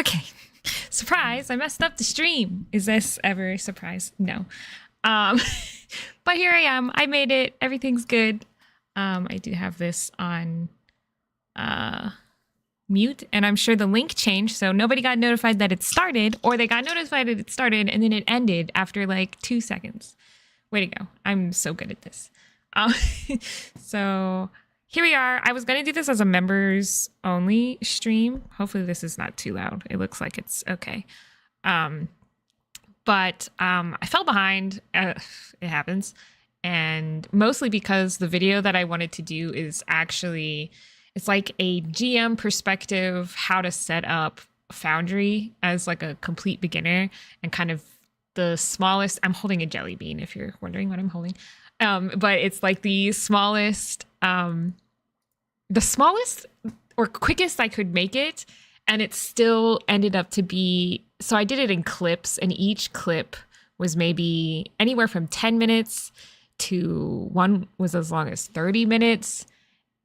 Okay. Surprise, I messed up the stream. Is this ever a surprise? No. Um, but here I am. I made it. Everything's good. I do have this on mute, and I'm sure the link changed, so nobody got notified that it started, or they got notified that it started and then it ended after like 2 seconds. Way to go. I'm so good at this. So here we are. I was going to do this as a members only stream. Hopefully this is not too loud. It looks like it's okay. But I fell behind. It happens. And mostly because the video that I wanted to do is actually, it's like a GM perspective, how to set up Foundry as like a complete beginner, and kind of the smallest, I'm holding a jelly bean if you're wondering what I'm holding. But it's like the smallest or quickest I could make it. And it still ended up to be, so I did it in clips, and each clip was maybe anywhere from 10 minutes to one was as long as 30 minutes.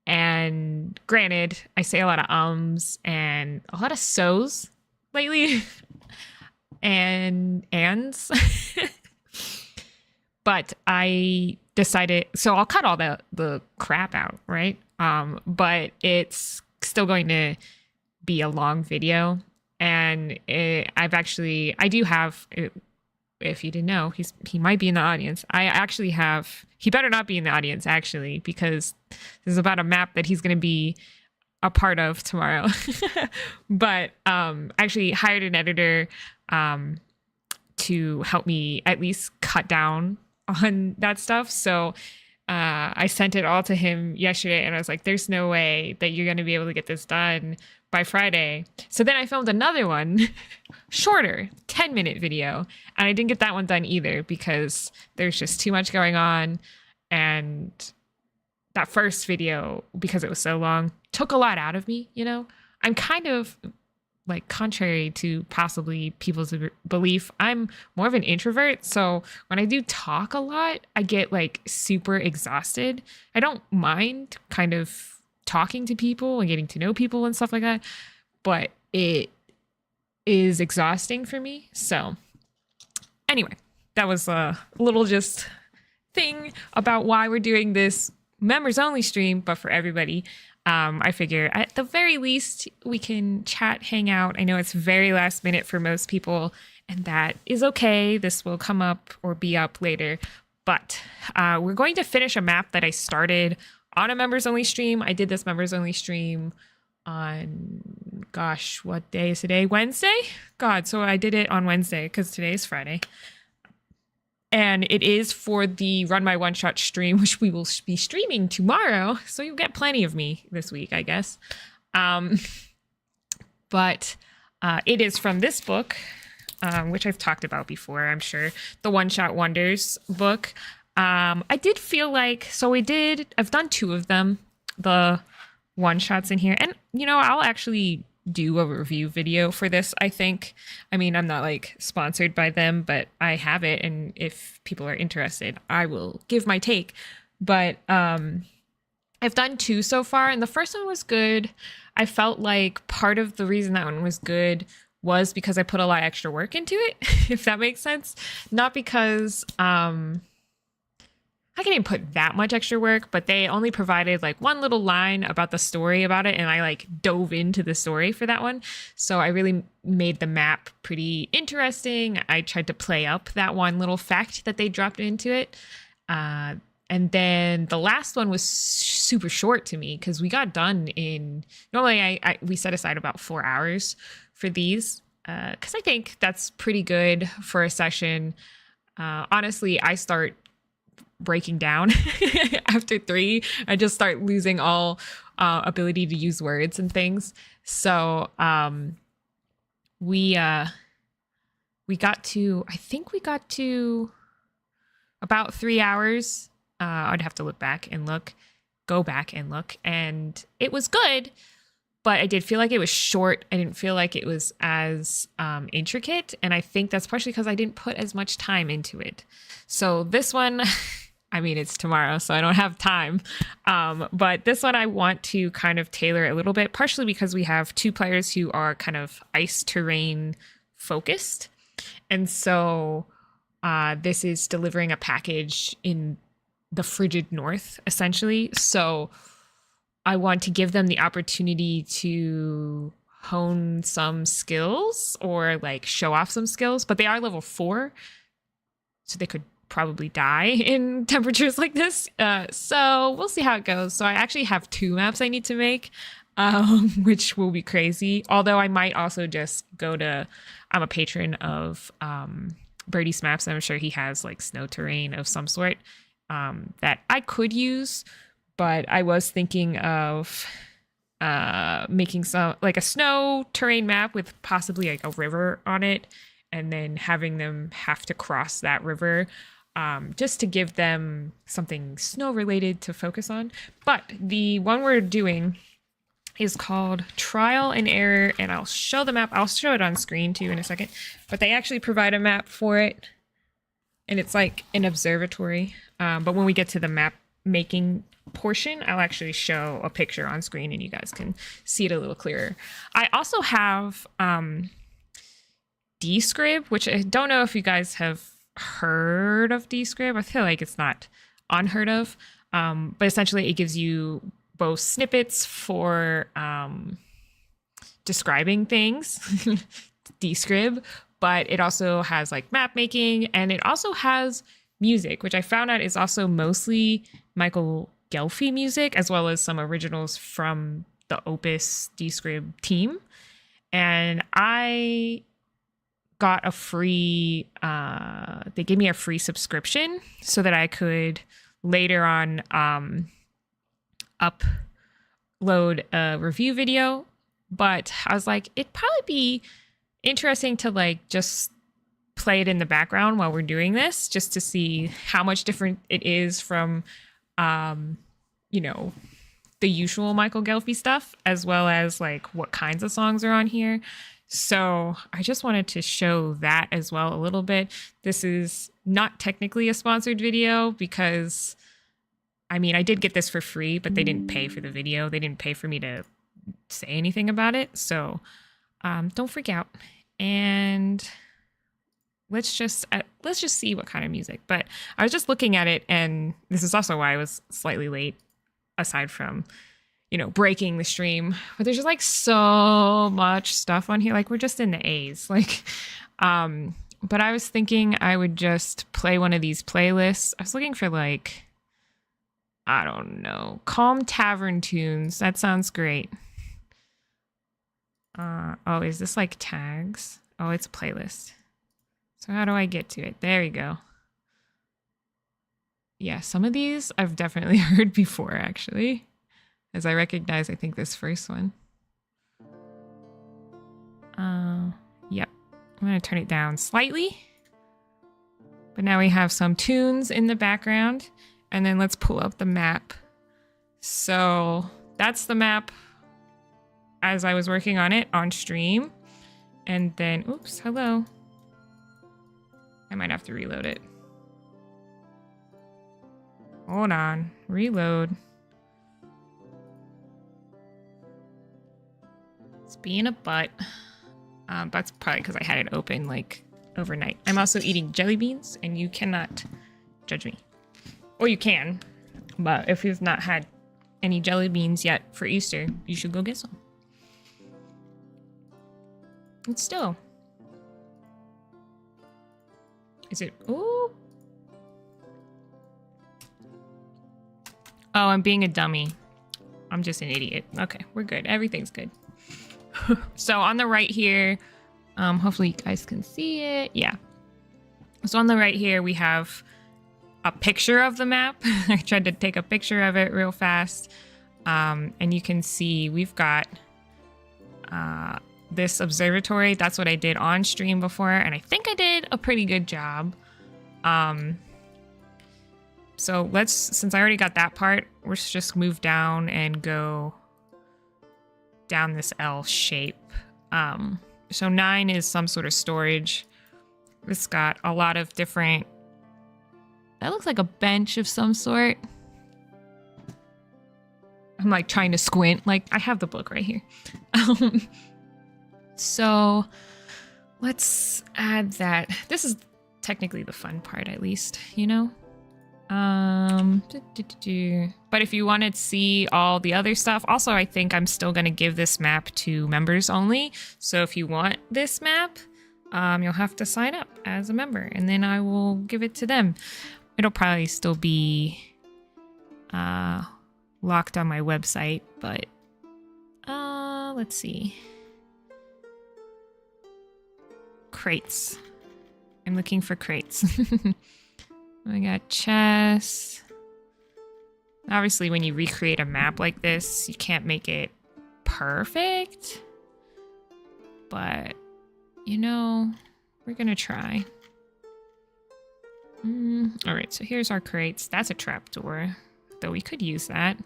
And granted, I say a lot of ums and a lot of so's lately and ands. But I decided, so I'll cut all the crap out, right? But it's still going to be a long video. And I do have, if you didn't know, he might be in the audience. He better not be in the audience, actually, because this is about a map that he's going to be a part of tomorrow. But actually hired an editor to help me at least cut down on that stuff. So I sent it all to him yesterday, and I was like, there's no way that you're going to be able to get this done by Friday. So then I filmed another one, shorter, 10-minute video. And I didn't get that one done either because there's just too much going on. And that first video, because it was so long, took a lot out of me, you know? I'm kind of, like, contrary to possibly people's belief, I'm more of an introvert. So when I do talk a lot, I get, like, super exhausted. I don't mind kind of talking to people and getting to know people and stuff like that, but it is exhausting for me. So anyway, that was a little just thing about why we're doing this members only stream, but for everybody. I figure at the very least we can chat, hang out. I know it's very last minute for most people, and that is okay. This will come up or be up later, but we're going to finish a map that I started on a members only stream. I did this members only stream on, gosh, what day is today? Wednesday? God, so I did it on Wednesday because today is Friday. And it is for the Run My One Shot stream, which we will be streaming tomorrow. So you'll get plenty of me this week, I guess. But it is from this book, which I've talked about before, I'm sure. The One Shot Wonders book. I did feel like, I've done 2 of them, the one shots in here. And, you know, I'll actually do a review video for this, I think. I mean, I'm not like sponsored by them, but I have it. And if people are interested, I will give my take. But I've done 2 so far, and the first one was good. I felt like part of the reason that one was good was because I put a lot of extra work into it, if that makes sense. Not because I didn't put that much extra work, but they only provided like one little line about the story about it, and I like dove into the story for that one. So I really made the map pretty interesting. I tried to play up that one little fact that they dropped into it. And then the last one was super short to me because we got done in, normally we set aside about 4 hours for these because I think that's pretty good for a session. Honestly, I start breaking down after 3. I just start losing all ability to use words and things. So we got to, I think we got to about 3 hours. I'd have to go back and look, and it was good, but I did feel like it was short. I didn't feel like it was as intricate, and I think that's partially because I didn't put as much time into it. So this one, I mean, it's tomorrow, so I don't have time. But this one I want to kind of tailor a little bit, partially because we have 2 players who are kind of ice terrain focused. And so this is delivering a package in the frigid north, essentially. So I want to give them the opportunity to hone some skills or like show off some skills, but they are level 4, so they could probably die in temperatures like this. So we'll see how it goes. So I actually have 2 maps I need to make, which will be crazy. Although I might also just go to, I'm a patron of Birdie's Maps, and I'm sure he has like snow terrain of some sort that I could use, but I was thinking of making some like a snow terrain map with possibly like a river on it, and then having them have to cross that river just to give them something snow related to focus on. But the one we're doing is called Trial and Error, and I'll show the map. I'll show it on screen too in a second, but they actually provide a map for it, and it's like an observatory. But when we get to the map making portion, I'll actually show a picture on screen and you guys can see it a little clearer. I also have Describ, which I don't know if you guys have heard of Describ. I feel like it's not unheard of, but essentially it gives you both snippets for describing things, Describ, but it also has like map making, and it also has music, which I found out is also mostly Michael Gelfi music, as well as some originals from the Opus Describ team. And I got a free, they gave me a free subscription so that I could later on upload a review video. But I was like, it'd probably be interesting to like just play it in the background while we're doing this, just to see how much different it is from, you know, the usual Michael Gelfi stuff, as well as like what kinds of songs are on here. So I just wanted to show that as well a little bit. This is not technically a sponsored video because, I mean, I did get this for free, but they didn't pay for the video. They didn't pay for me to say anything about it. So don't freak out. And let's just see what kind of music. But I was just looking at it, and this is also why I was slightly late, aside from, you know, breaking the stream. But there's just like so much stuff on here. Like we're just in the A's. Like, but I was thinking I would just play one of these playlists. I was looking for like, I don't know, calm tavern tunes. That sounds great. Oh, is this like tags? Oh, it's a playlist. So how do I get to it? There we go. Yeah, some of these I've definitely heard before, actually, as I recognize, I think, this first one. Yep. I'm going to turn it down slightly. But now we have some tunes in the background. And then let's pull up the map. So that's the map as I was working on it on stream. And then, oops, hello. I might have to reload it. Hold on, reload. It's being a butt. That's probably because I had it open like overnight. I'm also eating jelly beans, and you cannot judge me. Or you can, but if you've not had any jelly beans yet for Easter, you should go get some. It's still. Is it? Ooh. Oh, I'm being a dummy. I'm just an idiot. Okay, we're good. Everything's good. So on the right here, hopefully you guys can see it. Yeah. So on the right here, we have a picture of the map. I tried to take a picture of it real fast. And you can see we've got this observatory. That's what I did on stream before, and I think I did a pretty good job. So let's, since I already got that part, let's just move down and go down this L shape. So 9 is some sort of storage. It's got a lot of different That looks like a bench of some sort. I'm like trying to squint. Like, I have the book right here. So let's add that. This is technically the fun part, at least, you know? But if you want to see all the other stuff, also, I think I'm still going to give this map to members only. So if you want this map, you'll have to sign up as a member, and then I will give it to them. It'll probably still be locked on my website, but let's see. Crates. I'm looking for crates. I got chests. Obviously, when you recreate a map like this, you can't make it perfect. But, you know, we're gonna try. All right, so here's our crates. That's a trapdoor, though we could use that.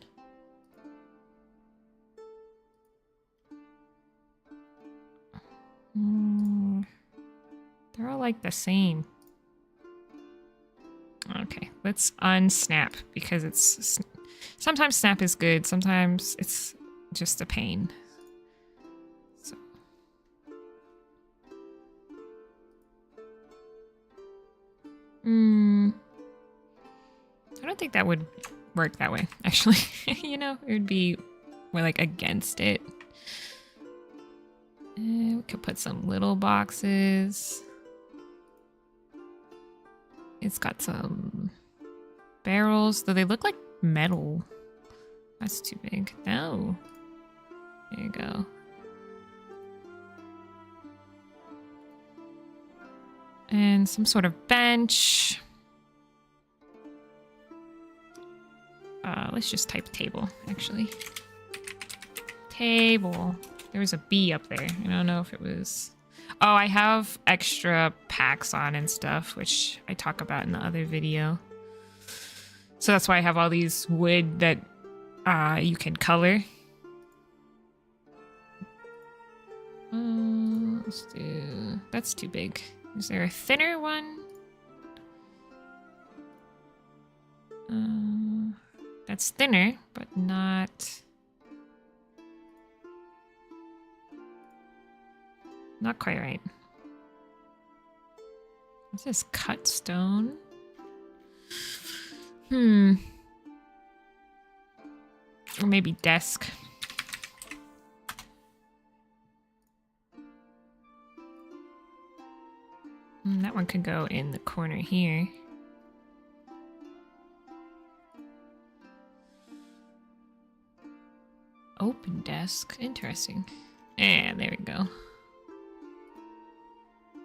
They're all like the same. Okay, let's unsnap because it's sometimes snap is good, sometimes it's just a pain. So. I don't think that would work that way, actually. You know, it would be more like against it. And we could put some little boxes. It's got some barrels, though they look like metal. That's too big. No. There you go. And some sort of bench. Let's just type table, actually. Table. There was a B up there. I don't know if it was... Oh, I have extra packs on and stuff, which I talk about in the other video. So that's why I have all these wood that you can color. Let's do... That's too big. Is there a thinner one? That's thinner, but not... Not quite right. What's this? Cut stone? Or maybe desk. That one could go in the corner here. Open desk. Interesting. And there we go.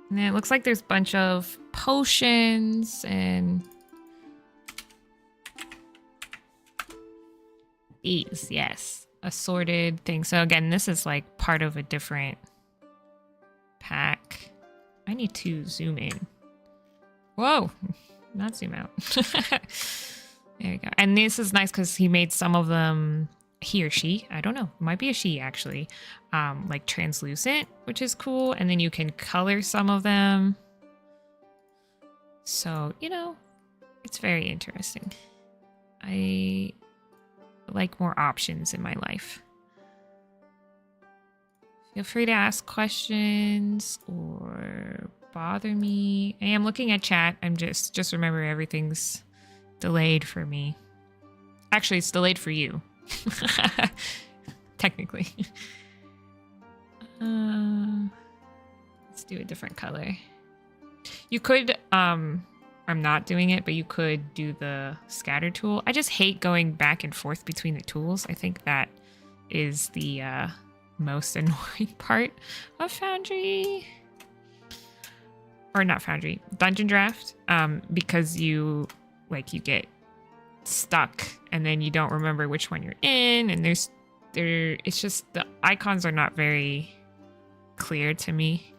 And then it looks like there's a bunch of potions and these, yes. Assorted things. So again, this is like part of a different pack. I need to zoom in. Whoa! Not zoom out. There we go. And this is nice because he made some of them, he or she, I don't know, it might be a she actually, like translucent, which is cool. And then you can color some of them. So, you know, it's very interesting. I like more options in my life. Feel free to ask questions or bother me. I am looking at chat. I'm just remember everything's delayed for me. Actually, it's delayed for you. Technically. Let's do a different color. You could, I'm not doing it, but you could do the scatter tool. I just hate going back and forth between the tools. I think that is the most annoying part of Foundry. Or not Foundry, Dungeon Draft. Because you get stuck and then you don't remember which one you're in, and it's just the icons are not very clear to me.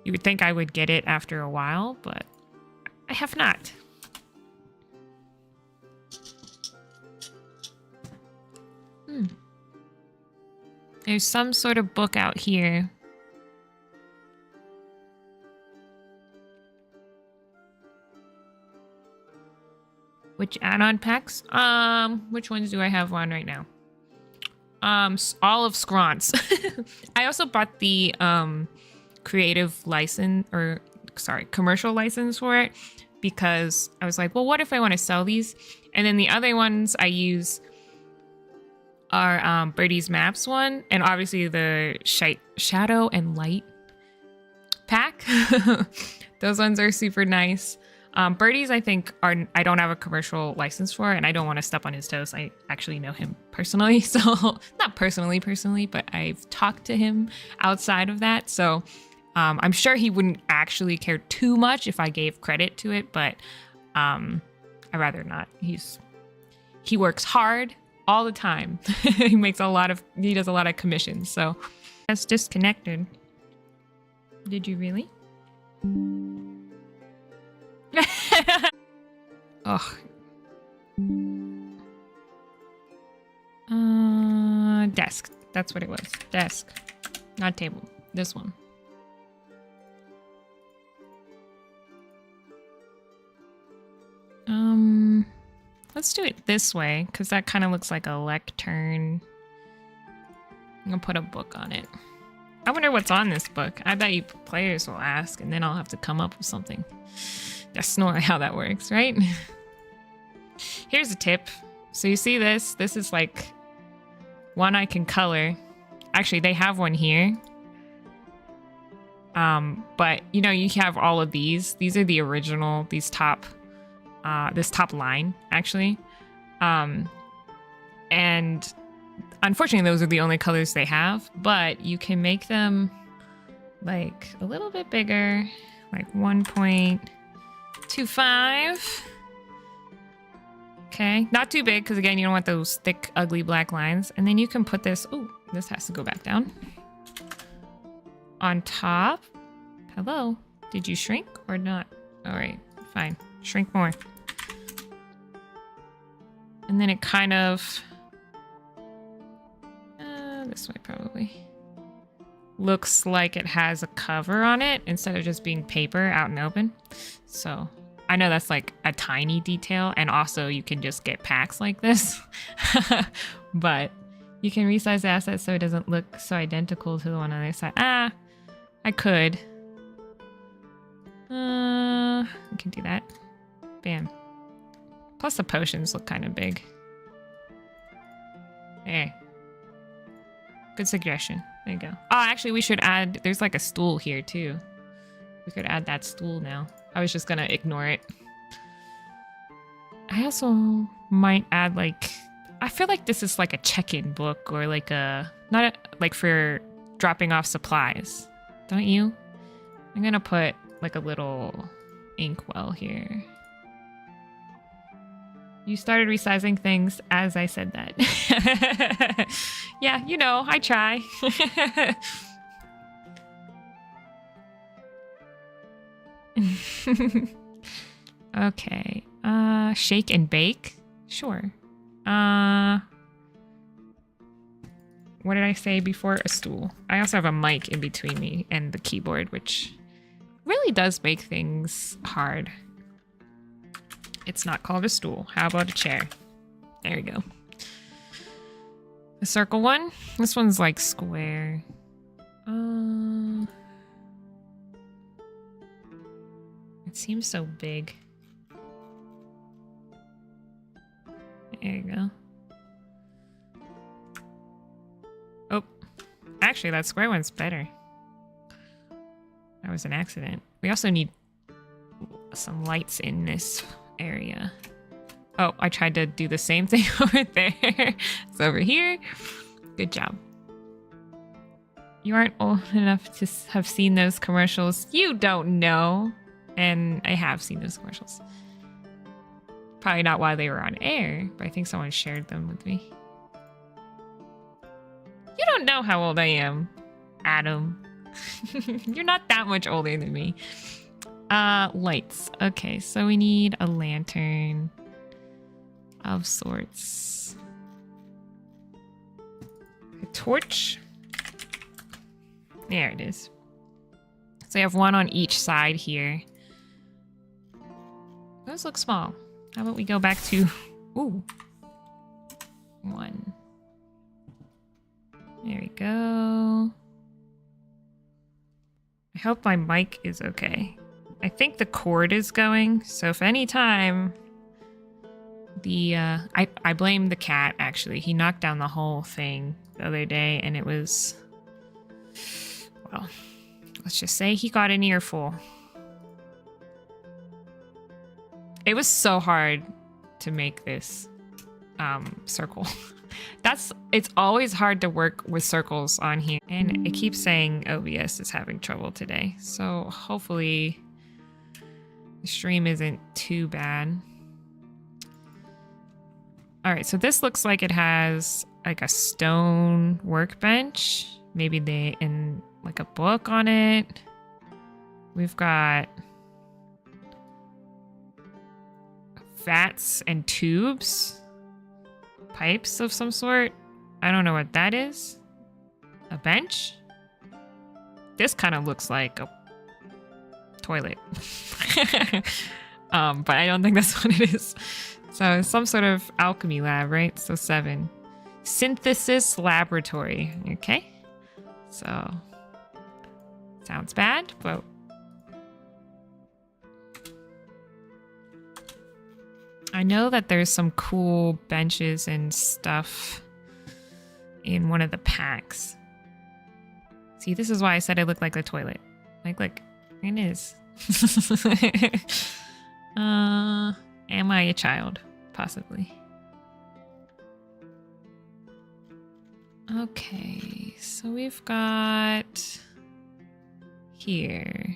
You would think I would get it after a while, but I have not. There's some sort of book out here. Which add-on packs? Which ones do I have on right now? All of Scrons. I also bought the creative license, or sorry, commercial license for it, because I was like, well, what if I want to sell these? And then the other ones I use are Birdie's Maps one, and obviously the Shadow and Light pack. Those ones are super nice. Birdie's, I think, I don't have a commercial license for, and I don't want to step on his toes. I actually know him personally, so not personally, but I've talked to him outside of that. So I'm sure he wouldn't actually care too much if I gave credit to it, but I'd rather not. He works hard all the time. He does a lot of commissions. So that's disconnected. Did you really? Oh. Desk. That's what it was. Desk. Not table. This one. Let's do it this way, because that kind of looks like a lectern. I'm gonna put a book on it. I wonder what's on this book. I bet you players will ask, and then I'll have to come up with something. That's not how that works, right? Here's a tip. So you see this? This is like one I can color. Actually, they have one here. But you know, you have all of these. These are the original, this top line, actually. And unfortunately, those are the only colors they have, but you can make them like a little bit bigger, like 1.25. Okay, not too big, because again, you don't want those thick, ugly black lines. And then you can put this, oh, this has to go back down. On top. Hello, did you shrink or not? All right, fine, shrink more. And then it kind of, this way probably, looks like it has a cover on it instead of just being paper out in the open. So I know that's like a tiny detail, and also you can just get packs like this. But you can resize the asset so it doesn't look so identical to the one on the other side. I could. I can do that. Bam. Plus the potions look kind of big. There. Good suggestion. There you go. Oh, actually we should add, there's like a stool here too. We could add that stool now. I was just gonna ignore it. I also might add like, I feel like this is like a check-in book, or like like for dropping off supplies. Don't you? I'm gonna put like a little inkwell here. You started resizing things as I said that. Yeah, you know, I try. Okay. Shake and bake? Sure. What did I say before? A stool. I also have a mic in between me and the keyboard, which really does make things hard. It's not called a stool. How about a chair? There we go. The circle one? This one's like square. It seems so big. There you go. Oh, actually that square one's better. That was an accident. We also need some lights in this area. Oh, I tried to do the same thing over there. It's over here. Good job. You aren't old enough to have seen those commercials. You don't know. And I have seen those commercials. Probably not while they were on air, but I think someone shared them with me. You don't know how old I am, Adam. You're not that much older than me. Lights. Okay, so we need a lantern of sorts. A torch. There it is. So you have one on each side here. Those look small. How about we go back to... Ooh. 1. There we go. I hope my mic is okay. I think the cord is going, so if any time the I blame the cat, actually. He knocked down the whole thing the other day, and it was, well, let's just say he got an earful. It was so hard to make this circle. It's always hard to work with circles on here, and it keeps saying OBS is having trouble today, so hopefully the stream isn't too bad. All right, so this looks like it has like a stone workbench, maybe in like a book on it. We've got vats and tubes, pipes of some sort. I don't know what that is. A bench? This kind of looks like a toilet. But I don't think that's what it is. So some sort of alchemy lab, right? So 7. Synthesis laboratory. Okay. So sounds bad, but I know that there's some cool benches and stuff in one of the packs. See, this is why I said it looked like a toilet. Like, look, it is. Am I a child? Possibly. Okay, so we've got here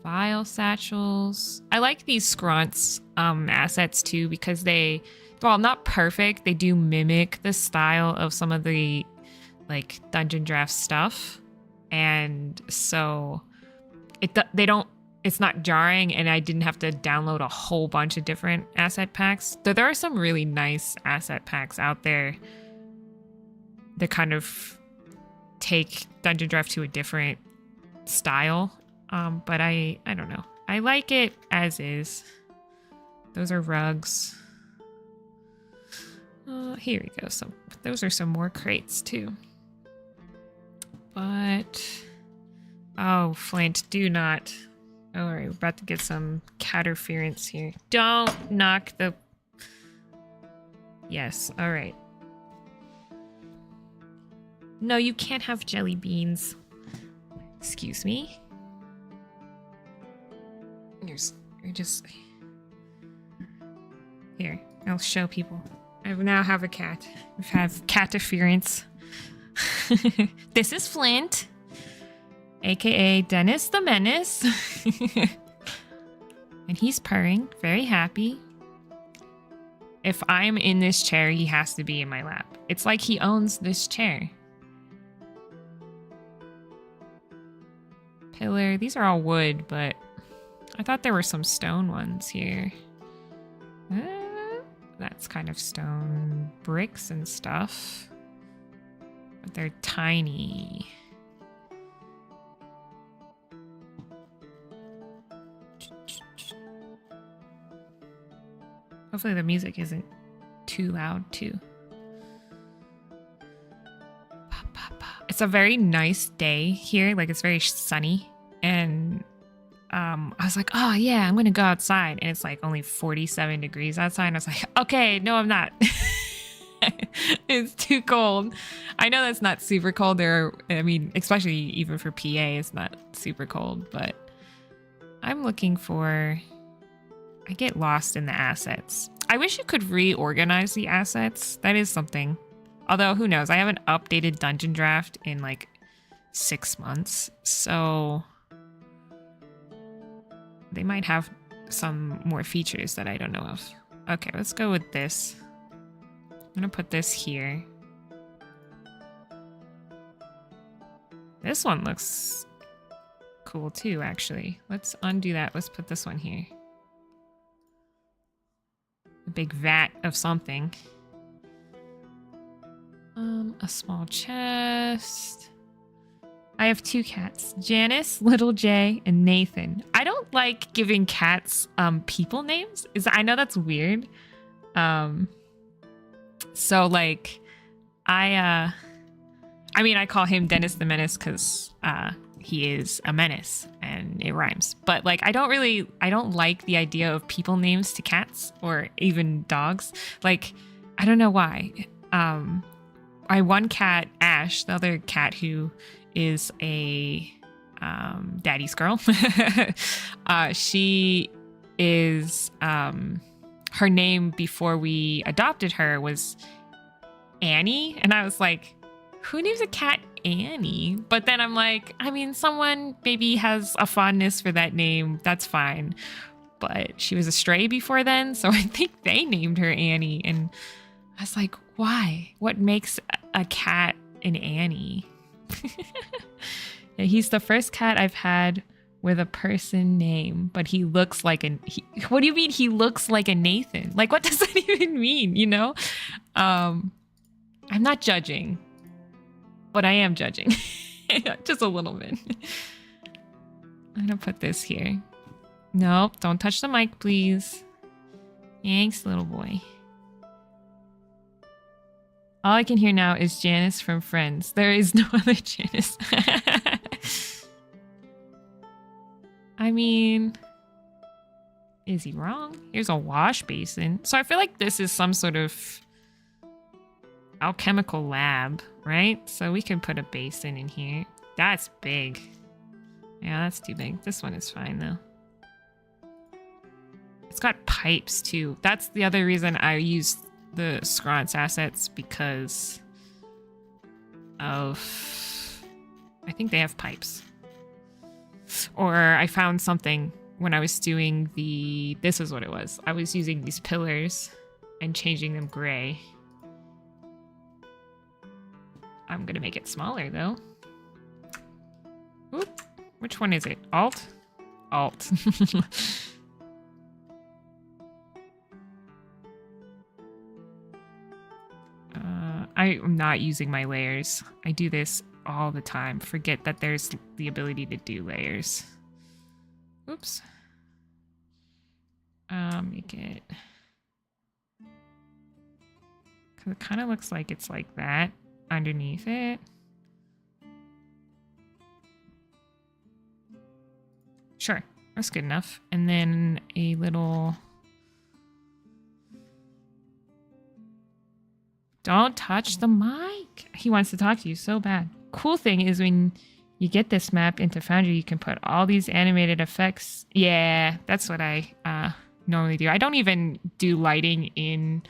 file satchels. I like these Scronts assets too, because they, well, not perfect, they do mimic the style of some of the like Dungeon Draft stuff, and so it's not jarring, and I didn't have to download a whole bunch of different asset packs. Though there are some really nice asset packs out there that kind of take Dungeon Draft to a different style. But I don't know. I like it as is. Those are rugs. Here we go. So those are some more crates too. But, oh, Flint, do not. Oh, all right, we're about to get some caterference here. Don't knock the... Yes, all right. No, you can't have jelly beans. Excuse me. You're just... Here, I'll show people. I now have a cat. We have caterference. This is Flint, aka Dennis the Menace. And he's purring, very happy. If I'm in this chair, he has to be in my lap. It's like he owns this chair. Pillar, these are all wood, but I thought there were some stone ones here. That's kind of stone bricks and stuff. But they're tiny. Hopefully the music isn't too loud too. It's a very nice day here. Like, it's very sunny. And I was like, oh yeah, I'm gonna go outside. And it's like only 47 degrees outside. And I was like, okay, no, I'm not. It's too cold. I know that's not super cold there. I mean, especially even for PA, it's not super cold, but I'm looking for, I get lost in the assets. I wish you could reorganize the assets. That is something. Although, who knows? I haven't updated Dungeon Draft in like 6 months. So they might have some more features that I don't know of. Okay, let's go with this. I'm gonna put this here. This one looks cool too, actually. Let's undo that. Let's put this one here. A big vat of something. A small chest. I have 2 cats, Janice, Little J, and Nathan. I don't like giving cats people names. I know that's weird. So like I mean I call him Dennis the Menace because he is a menace and it rhymes. But like I don't like the idea of people names to cats or even dogs. Like I don't know why. My one cat, Ash, the other cat who is a daddy's girl, she is her name before we adopted her was Annie, and I was like, who names a cat Annie? But then I'm like, I mean, someone maybe has a fondness for that name, that's fine. But she was a stray before then, so I think they named her Annie, and I was like, why? What makes a cat an Annie? Yeah, he's the first cat I've had with a person name, but he looks like what do you mean he looks like a Nathan? Like, what does that even mean, you know? I'm not judging, but I am judging. Just a little bit. I'm gonna put this here. Nope, don't touch the mic, please. Thanks, little boy. All I can hear now is Janice from Friends. There is no other Janice. I mean, is he wrong? Here's a wash basin. So I feel like this is some sort of alchemical lab, right? So we can put a basin in here. That's big. Yeah, that's too big. This one is fine though. It's got pipes too. That's the other reason I used the Scronce assets, because of, I think they have pipes. Or I found something when I was doing this is what it was. I was using these pillars and changing them gray. I'm gonna make it smaller though. Oop. Which one is it? Alt? Alt. I'm not using my layers. I do this all the time. Forget that there's the ability to do layers. Oops. Make it. Because it kind of looks like it's like that underneath it. Sure, that's good enough. And then a little... Don't touch the mic. He wants to talk to you so bad. Cool thing is when you get this map into Foundry, you can put all these animated effects. Yeah, that's what I normally do. I don't even do lighting in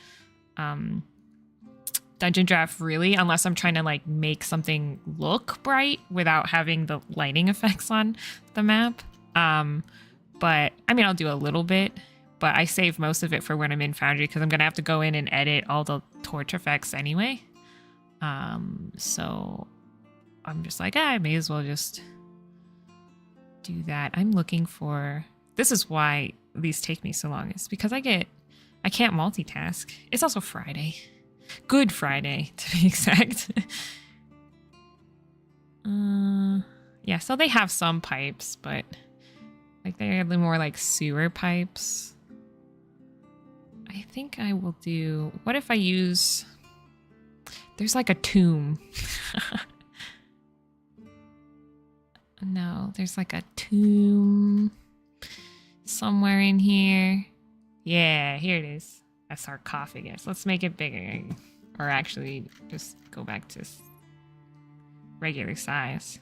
Dungeon Draft really, unless I'm trying to like make something look bright without having the lighting effects on the map. But I mean, I'll do a little bit. But I save most of it for when I'm in Foundry because I'm going to have to go in and edit all the torch effects anyway. So I'm just like, I may as well just do that. I'm looking for... This is why these take me so long. It's because I can't multitask. It's also Friday. Good Friday, to be exact. Yeah, so they have some pipes, but like they're more like sewer pipes. I think I will do... What if I use... There's like a tomb. No, there's like a tomb somewhere in here. Yeah, here it is. A sarcophagus. Let's make it bigger. Or actually, just go back to regular size.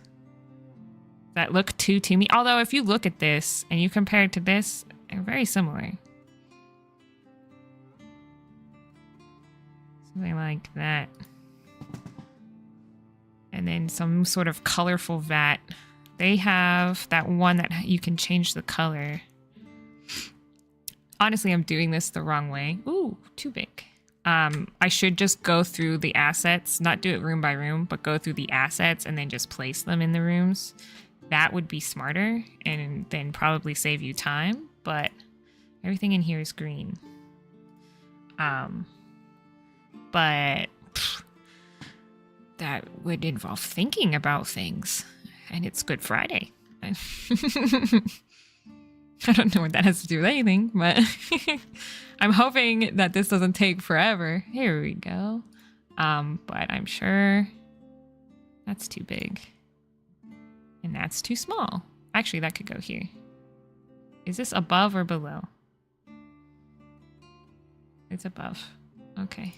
Does that look too tomby? Although, if you look at this and you compare it to this, they're very similar. Something like that. And then some sort of colorful vat. They have that one that you can change the color. Honestly, I'm doing this the wrong way. Ooh, too big. I should just go through the assets, not do it room by room, but go through the assets and then just place them in the rooms. That would be smarter and then probably save you time, but everything in here is green. But that would involve thinking about things, and it's Good Friday. I don't know what that has to do with anything, but I'm hoping that this doesn't take forever. Here we go. But I'm sure that's too big. And that's too small. Actually, that could go here. Is this above or below? It's above. Okay.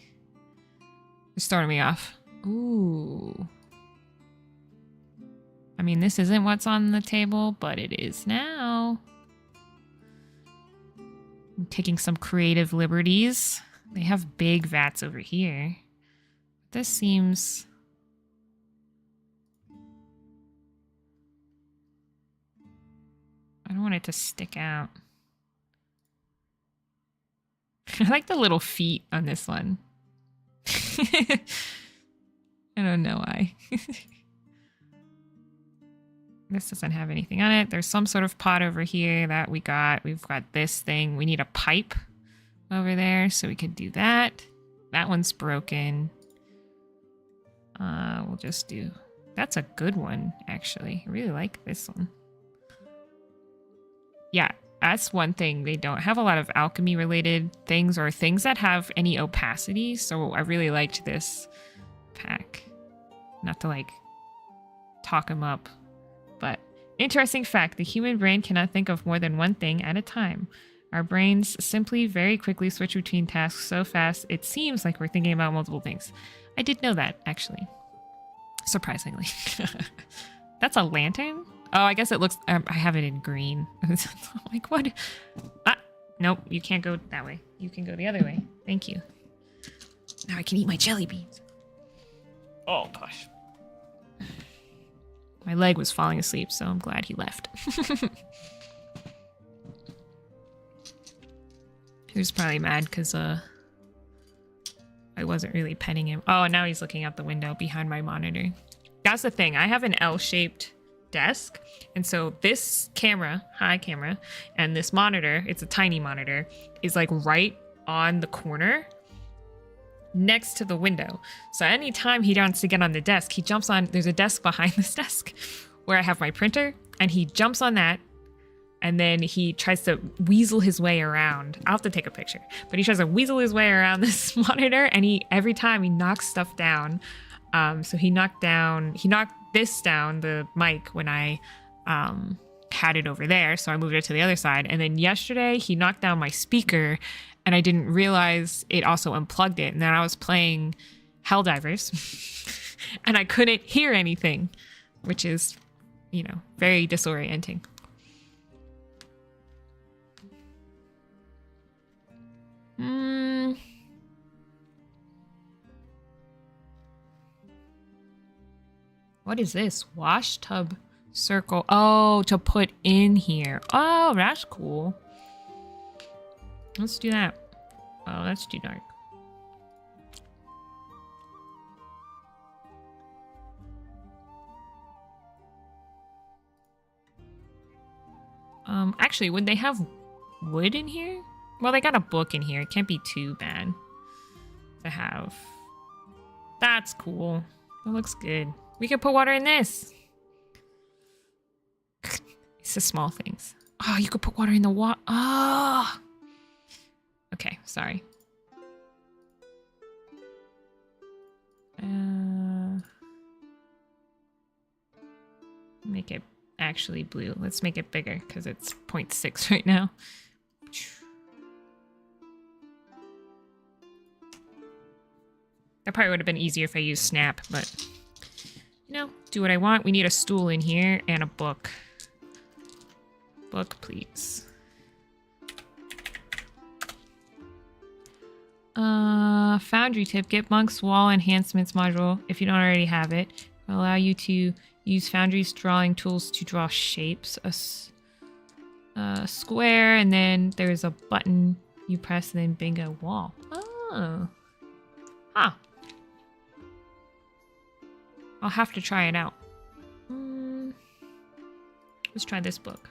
It's throwing me off. Ooh. I mean, this isn't what's on the table, but it is now. I'm taking some creative liberties. They have big vats over here. This seems... I don't want it to stick out. I like the little feet on this one. I don't know why. This doesn't have anything on it. There's some sort of pot over here that we got. We've got this thing. We need a pipe over there, so we could do that. That one's broken. We'll just do... That's a good one, actually. I really like this one. Yeah, that's one thing. They don't have a lot of alchemy-related things or things that have any opacity, so I really liked this pack. Not to, like, talk them up, but interesting fact, the human brain cannot think of more than one thing at a time. Our brains simply very quickly switch between tasks so fast it seems like we're thinking about multiple things. I did know that, actually. Surprisingly. That's a lantern? Oh, I guess it looks... I have it in green. Like, what? Ah, nope, you can't go that way. You can go the other way. Thank you. Now I can eat my jelly beans. Oh, gosh. My leg was falling asleep, so I'm glad he left. He was probably mad because I wasn't really petting him. Oh, now he's looking out the window behind my monitor. That's the thing. I have an L-shaped desk, and so this camera, high camera, and this monitor, it's a tiny monitor, is like right on the corner next to the window. So anytime he wants to get on the desk, he jumps on, there's a desk behind this desk where I have my printer, and he jumps on that, and then he tries to weasel his way around. I'll have to take a picture, but he tries to weasel his way around this monitor, and every time he knocks stuff down. So he knocked this down, the mic, when I had it over there, so I moved it to the other side. And then yesterday he knocked down my speaker, and I didn't realize it also unplugged it. And then I was playing Helldivers and I couldn't hear anything, which is, you know, very disorienting. What is this? Wash tub circle. Oh, to put in here. Oh, that's cool. Let's do that. Oh, that's too dark. Actually, would they have wood in here? Well, they got a book in here. It can't be too bad to have. That's cool. That looks good. We could put water in this. It's the small things. Oh, you could put water in the water. Oh. Okay, sorry. Make it actually blue. Let's make it bigger because it's 0.6 right now. That probably would have been easier if I used Snap, but you know, do what I want. We need a stool in here and a book. Book, please. Foundry tip, get Monk's wall enhancements module if you don't already have it. It'll allow you to use Foundry's drawing tools to draw shapes. A square, and then there's a button you press, and then bingo, wall. Oh. Huh. I'll have to try it out. Let's try this book.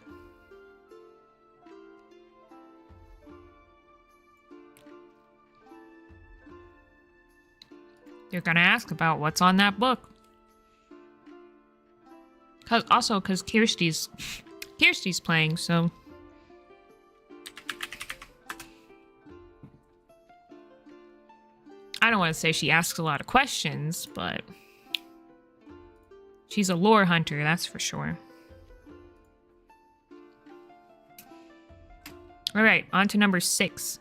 You're gonna ask about what's on that book. Because Kirsty's playing, so want to say she asks a lot of questions, but she's a lore hunter, that's for sure. All right, on to number 6.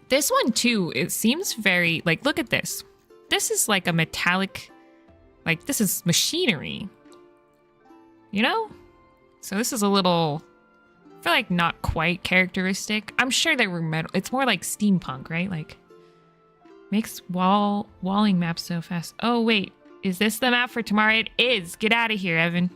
This one too, it seems very, like, look at this. This is like a metallic, like, this is machinery, you know? So this is a little, I feel like not quite characteristic. I'm sure they were metal. It's more like steampunk, right? Like, makes walling maps so fast. Oh, wait, is this the map for tomorrow? It is. Get out of here, Evan.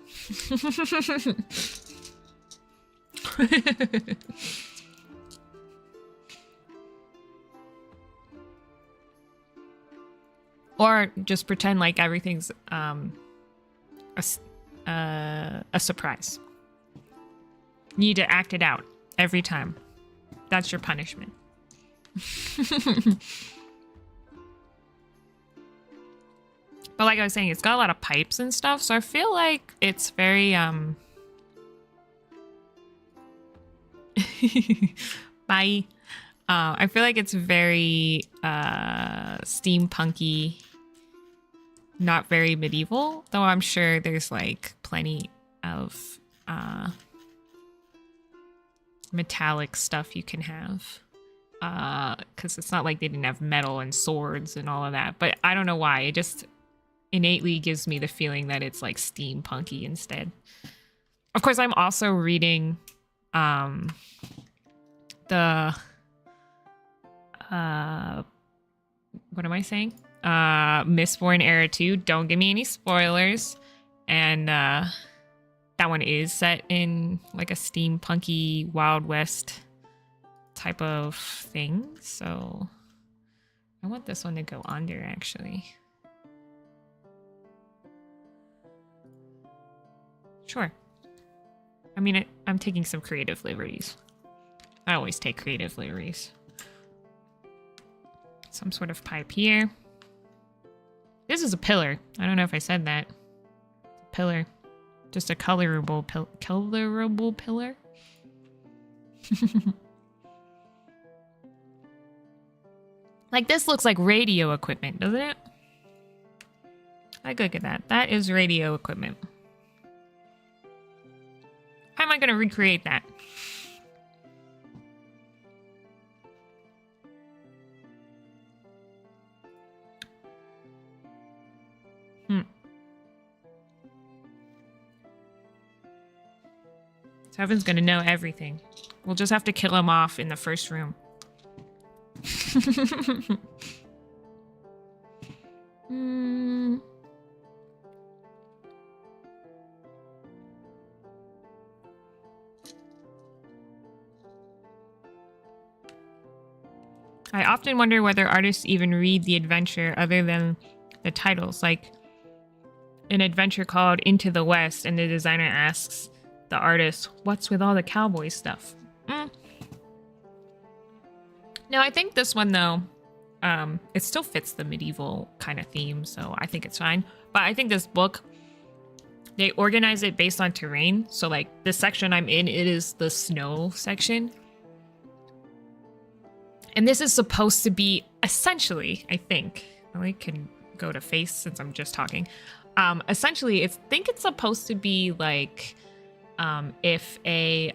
Or just pretend like everything's a surprise. You need to act it out every time. That's your punishment. But like I was saying, it's got a lot of pipes and stuff, so I feel like it's very bye. I feel like it's very steampunky, not very medieval, though I'm sure there's like plenty of metallic stuff you can have. Because it's not like they didn't have metal and swords and all of that. But I don't know why. It just innately gives me the feeling that it's like steampunky instead. Of course, I'm also reading the... what am I saying? Mistborn Era 2. Don't give me any spoilers. And that one is set in like a steampunky Wild West type of thing. So I want this one to go under, actually. Sure. I mean, I'm taking some creative liberties. I always take creative liberties. Some sort of pipe here. This is a pillar. I don't know if I said that. Pillar. Just a colorable pillar. Like, this looks like radio equipment, doesn't it? Like, look at that. That is radio equipment. How am I going to recreate that? So Evan's gonna know everything. We'll just have to kill him off in the first room. I often wonder whether artists even read the adventure other than the titles. Like an adventure called Into the West, and the designer asks the artist, what's with all the cowboy stuff? No, I think this one, though, it still fits the medieval kind of theme, so I think it's fine. But I think this book, they organize it based on terrain. So, like, this section I'm in, it is the snow section. And this is supposed to be, essentially, I think, I can go to face since I'm just talking. Essentially, I think it's supposed to be, like... if a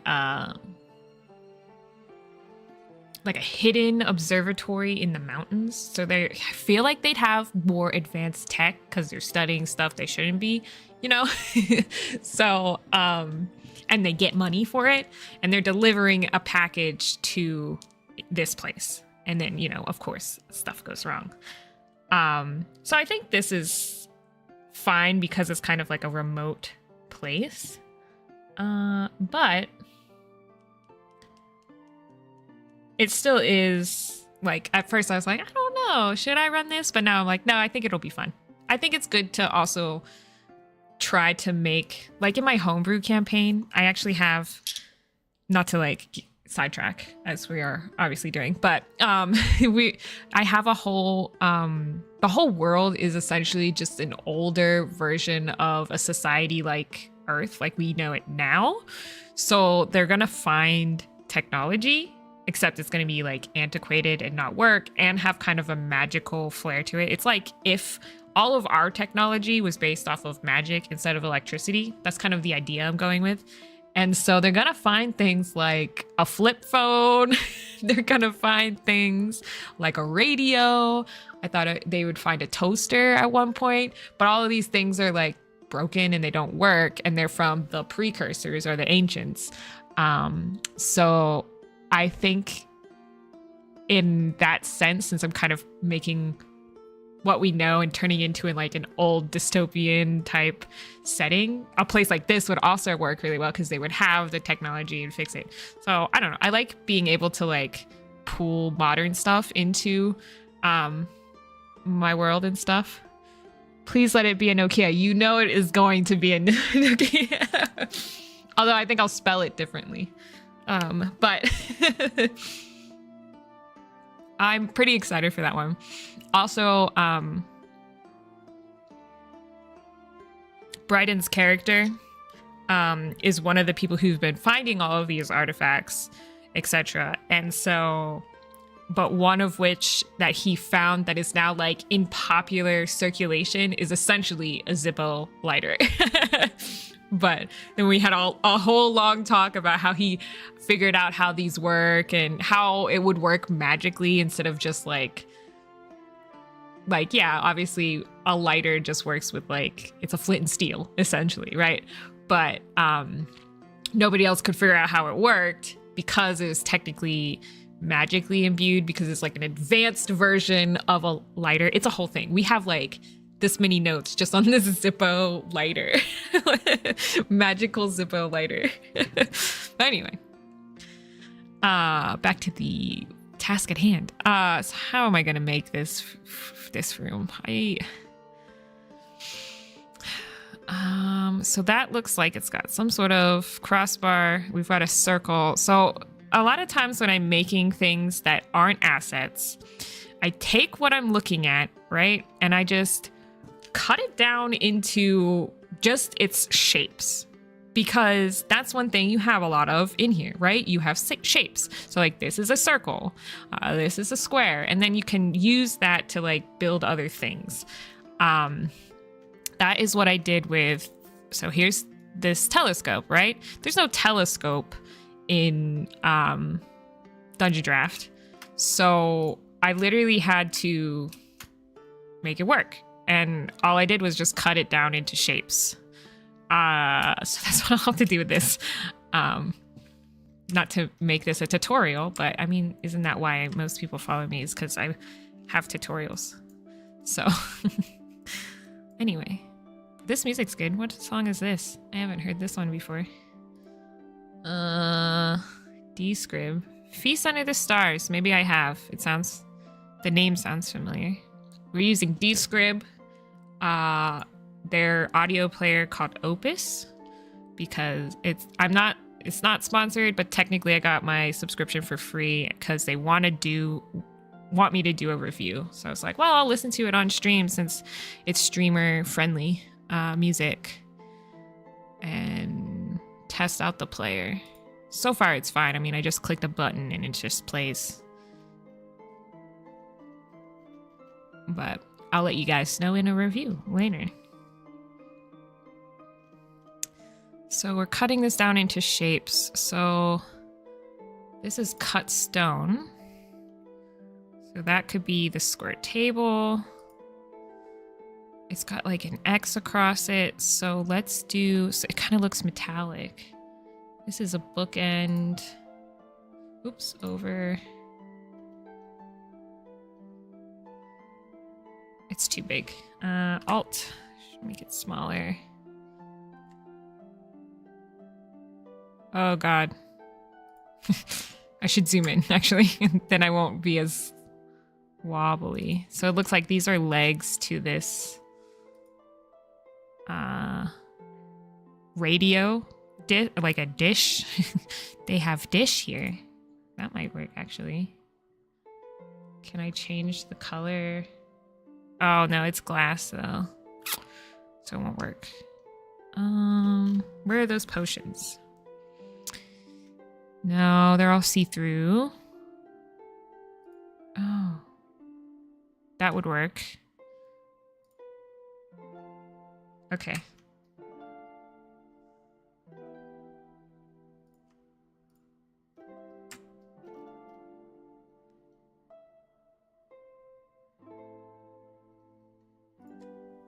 like a hidden observatory in the mountains, so I feel like they'd have more advanced tech because they're studying stuff they shouldn't be, you know. So and they get money for it, and they're delivering a package to this place, and then, you know, of course stuff goes wrong. So I think this is fine because it's kind of like a remote place. But it still is, like, at first I was like, I don't know, should I run this? But now I'm like, no, I think it'll be fun. I think it's good to also try to make, like in my homebrew campaign, I actually have, not to like sidetrack as we are obviously doing, but I have a whole, the whole world is essentially just an older version of a society like Earth, like we know it now. So they're gonna find technology except it's going to be like antiquated and not work and have kind of a magical flair to it. It's like if all of our technology was based off of magic instead of electricity. That's kind of the idea I'm going with. And so they're going to find things like a flip phone. They're going to find things like a radio. I thought they would find a toaster at one point, but all of these things are like broken and they don't work, and they're from the precursors or the ancients. So I think in that sense, since I'm kind of making what we know and turning into like an old dystopian type setting, a place like this would also work really well because they would have the technology and fix it. So I don't know. I like being able to like pull modern stuff into my world and stuff. Please let it be a Nokia. You know it is going to be a Nokia. Although I think I'll spell it differently. But I'm pretty excited for that one. Also, Bryden's character is one of the people who've been finding all of these artifacts, etc. And so, but one of which that he found that is now like in popular circulation is essentially a Zippo lighter. But then we had a whole long talk about how he figured out how these work and how it would work magically instead of just like, yeah, obviously a lighter just works with like, it's a flint and steel essentially, right? But nobody else could figure out how it worked because it was technically magically imbued, because it's like an advanced version of a lighter. It's a whole thing. We have like this many notes just on this Zippo lighter. Magical Zippo lighter. But anyway, back to the task at hand. So how am I gonna make this room? So that looks like it's got some sort of crossbar. We've got a circle. So a lot of times when I'm making things that aren't assets, I take what I'm looking at, right? And I just cut it down into just its shapes, because that's one thing you have a lot of in here, right? You have shapes. So like this is a circle, this is a square, and then you can use that to like build other things. That is what I did with, so here's this telescope, right? There's no telescope in Dungeon Draft. So I literally had to make it work. And all I did was just cut it down into shapes. So that's what I'll have to do with this. Not to make this a tutorial, but I mean, isn't that why most people follow me, is because I have tutorials. So anyway, this music's good. What song is this? I haven't heard this one before. D-Scrib. Feast Under the Stars. Maybe I have. The name sounds familiar. We're using D-Scrib, their audio player called Opus, because it's not sponsored, but technically I got my subscription for free because they want me to do a review. So I was like, well, I'll listen to it on stream since it's streamer friendly music, and test out the player. So far it's fine. I mean, I just clicked a button and it just plays. But I'll let you guys know in a review later. So we're cutting this down into shapes. So this is cut stone. So that could be the square table. It's got like an X across it. So let's do, so it kind of looks metallic. This is a bookend. Oops, over. It's too big. Alt, should make it smaller. Oh God. I should zoom in actually, and then I won't be as wobbly. So it looks like these are legs to this radio, like a dish. They have dish here. That might work actually. Can I change the color? Oh no, it's glass though, so it won't work. Where are those potions? No, they're all see-through. Oh. That would work. Okay.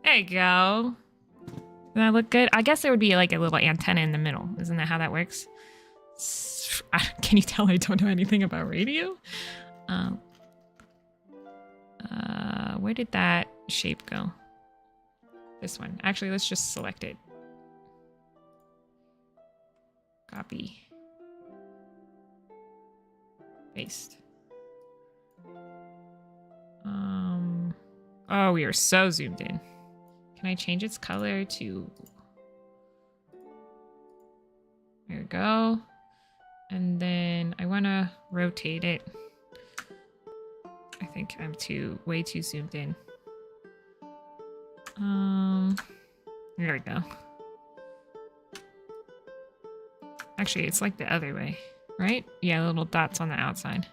There you go. Does that look good? I guess there would be like a little antenna in the middle. Isn't that how that works? Can you tell I don't know anything about radio? Where did that shape go? This one. Actually, let's just select it. Copy. Paste. Oh, we are so zoomed in. Can I change its color to... There we go. And then I want to rotate it. I think I'm way too zoomed in. There we go. Actually, it's like the other way, right? Yeah, little dots on the outside.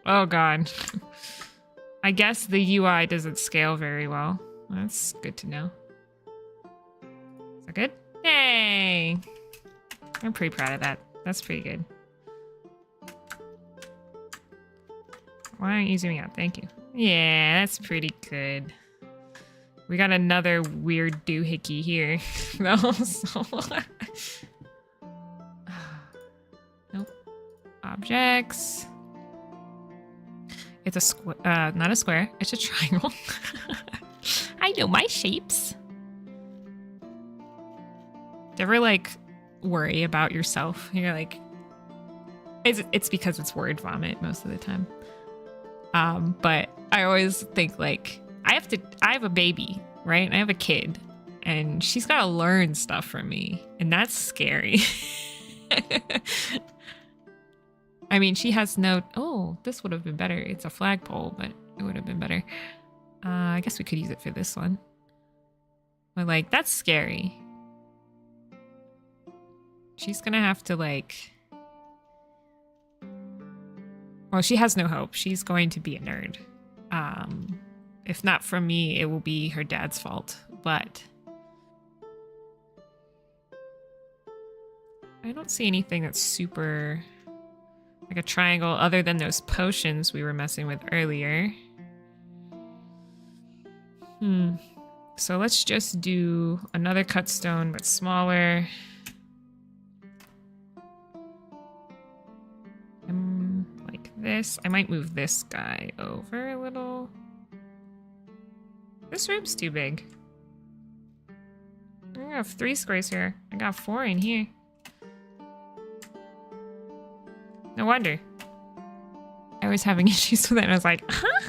Oh god. I guess the UI doesn't scale very well. That's good to know. Is that good? Yay! I'm pretty proud of that. That's pretty good. Why aren't you zooming out? Thank you. Yeah, that's pretty good. We got another weird doohickey here. Nope. Objects. It's a square, not a square. It's a triangle. I know my shapes. Do you ever like worry about yourself? You're like, it's because it's word vomit most of the time. But I always think like I have a baby, right? I have a kid and she's got to learn stuff from me, and that's scary. I mean, she has no... Oh, this would have been better. It's a flagpole, but it would have been better. I guess we could use it for this one. But, like, that's scary. She's gonna have to, like... Well, she has no hope. She's going to be a nerd. If not from me, it will be her dad's fault. But... I don't see anything that's super... like a triangle other than those potions we were messing with earlier. So let's just do another cut stone but smaller. Like this. I might move this guy over a little. This room's too big. I have 3 squares here. I got 4 in here. No wonder. I was having issues with it, and I was like, huh?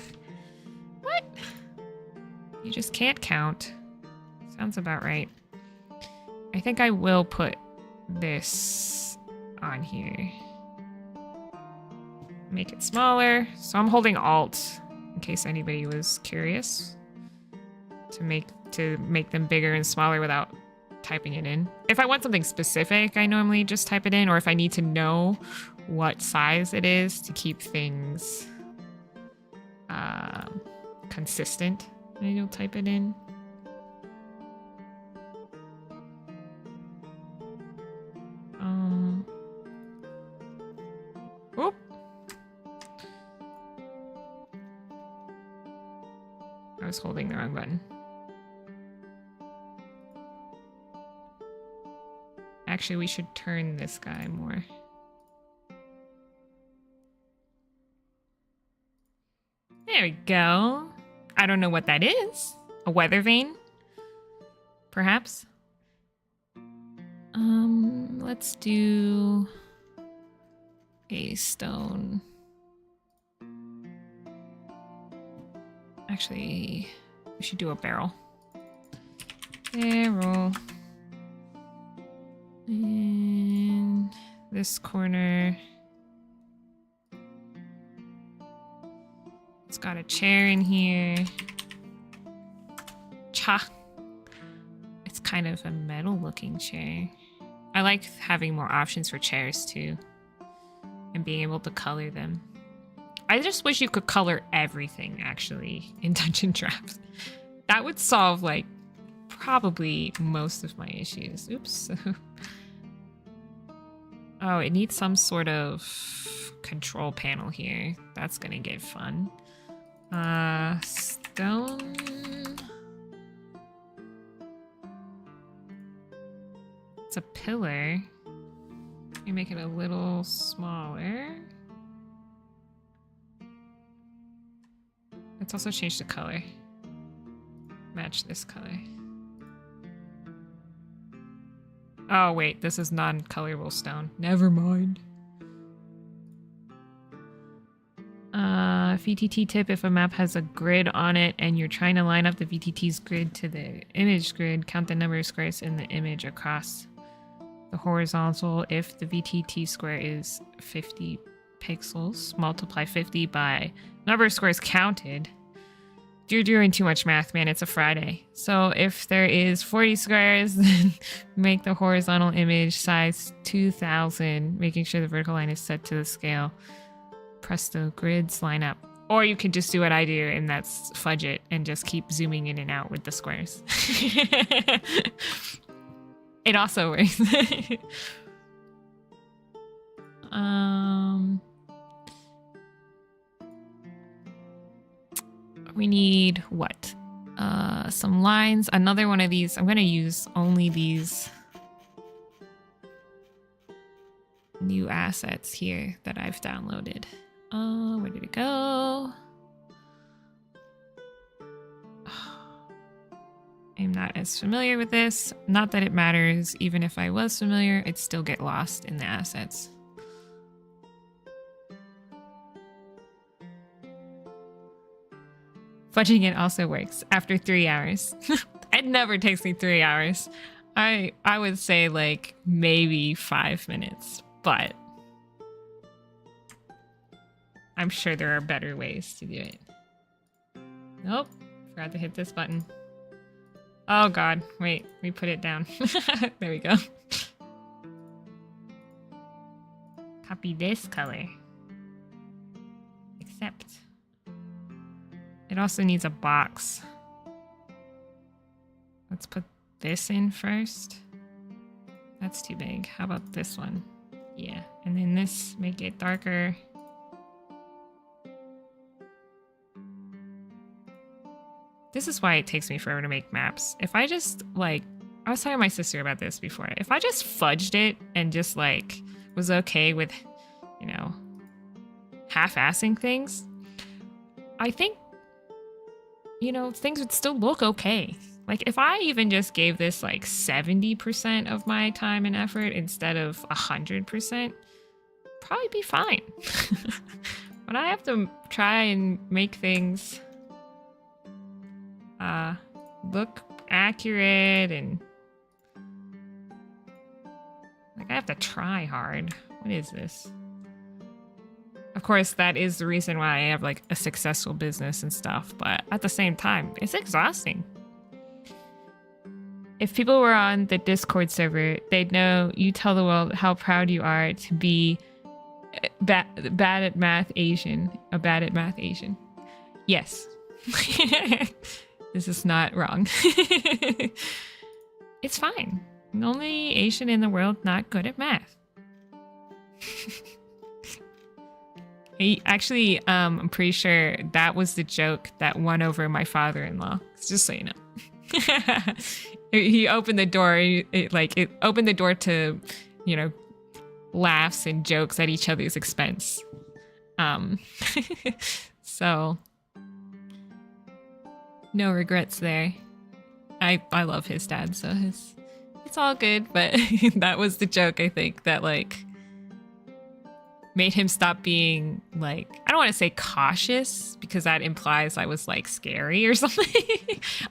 What? You just can't count. Sounds about right. I think I will put this on here. Make it smaller. So I'm holding Alt, in case anybody was curious, to make them bigger and smaller without typing it in. If I want something specific, I normally just type it in, or if I need to know what size it is to keep things consistent, I don't type it in. Oop. I was holding the wrong button. Actually, we should turn this guy more. There we go. I don't know what that is. A weather vane? Perhaps? Let's do a stone. Actually, we should do a barrel. Barrel. And this corner. It's got a chair in here. Cha. It's kind of a metal looking chair. I like having more options for chairs too. and being able to color them. I just wish you could color everything, actually, in Dungeon Drafts. That would solve, like, probably most of my issues. Oops. Oh, it needs some sort of control panel here. That's gonna get fun. Stone. It's a pillar. Let me make it a little smaller. Let's also change the color. Match this color. Oh wait, this is non-colorable stone. Never mind. VTT tip: if a map has a grid on it and you're trying to line up the VTT's grid to the image grid, count the number of squares in the image across the horizontal. If the VTT square is 50 pixels, multiply 50 by number of squares counted. You're doing too much math, man. It's a Friday. So if there is 40 squares, then make the horizontal image size 2000, making sure the vertical line is set to the scale. Press the grids line up. Or you can just do what I do, and that's fudge it and just keep zooming in and out with the squares. It also works. We need what? Some lines. Another one of these. I'm going to use only these new assets here that I've downloaded. Where did it go? I'm not as familiar with this. Not that it matters. Even if I was familiar, it'd still get lost in the assets. Fudging it also works after 3 hours. It never takes me 3 hours. I would say like maybe 5 minutes, but I'm sure there are better ways to do it. Nope, forgot to hit this button. Oh god, wait, let me put it down. There we go. Copy this color. Accept. It also needs a box. Let's put this in first. That's too big. How about this one? Yeah, and then this, make it darker. This is why it takes me forever to make maps. If I just, like, I was talking to my sister about this before. If I just fudged it and just, like, was okay with, you know, half-assing things, I think, you know, things would still look okay. Like, if I even just gave this, like, 70% of my time and effort instead of 100%, probably be fine. But I have to try and make things look accurate, and like I have to try hard. What is this? Of course, that is the reason why I have like a successful business and stuff, but at the same time, it's exhausting. If people were on the Discord server, they'd know you tell the world how proud you are to be bad at math Asian. A bad at math Asian. Yes. This is not wrong. It's fine. The only Asian in the world not good at math. Actually, I'm pretty sure that was the joke that won over my father-in-law. Just so you know. He opened the door. It opened the door to, you know, laughs and jokes at each other's expense. So no regrets there. I love his dad, so it's all good. But that was the joke, I think, that like made him stop being like, I don't want to say cautious because that implies I was like scary or something.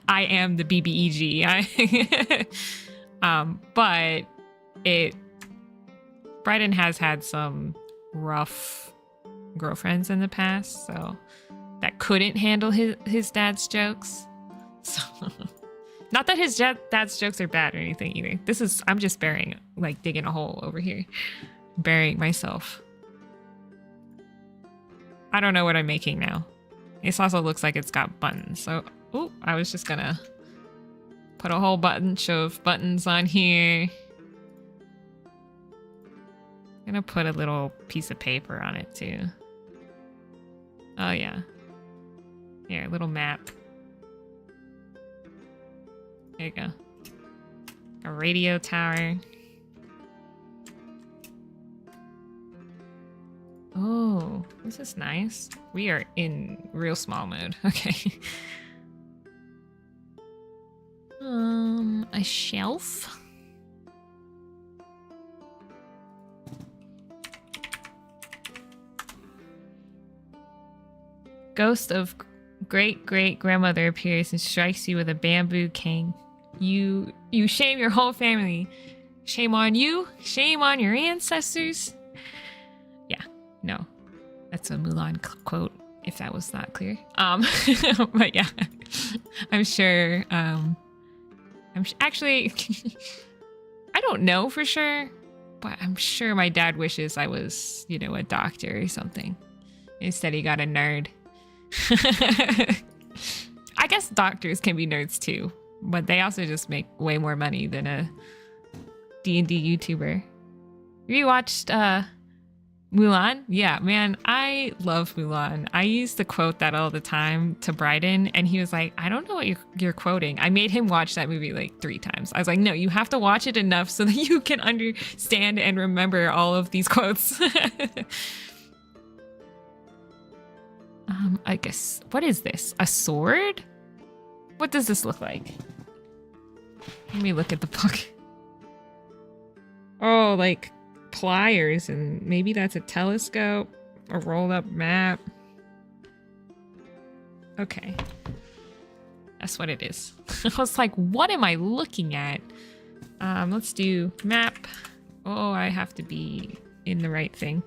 I am the BBEG. But Bryden has had some rough girlfriends in the past, so that couldn't handle his dad's jokes. So, not that his dad's jokes are bad or anything either. I'm just digging a hole over here, burying myself. I don't know what I'm making now. This also looks like it's got buttons. So, oh, I was just gonna put a whole bunch of buttons on here. I'm gonna put a little piece of paper on it too. Oh yeah. Here, a little map. There you go. A radio tower. Oh, this is nice. We are in real small mode. Okay. A shelf. Ghost of great-great-grandmother appears and strikes you with a bamboo cane. You shame your whole family. Shame on you. Shame on your ancestors. Yeah, no. That's a Mulan quote, if that was not clear. But yeah, I'm sure, actually, I don't know for sure, but I'm sure my dad wishes I was, you know, a doctor or something. Instead, he got a nerd. I guess doctors can be nerds too, but they also just make way more money than a D&D YouTuber. You watched Mulan? Yeah, man, I love Mulan. I used to quote that all the time to Bryden, and he was like, I don't know what you're quoting. I made him watch that movie like 3 times. I was like, no, you have to watch it enough so that you can understand and remember all of these quotes. I guess, what is this? A sword? What does this look like? Let me look at the book. Oh, like pliers, and maybe that's a telescope, a rolled up map. Okay. That's what it is. I was like, what am I looking at? Let's do map. Oh, I have to be in the right thing.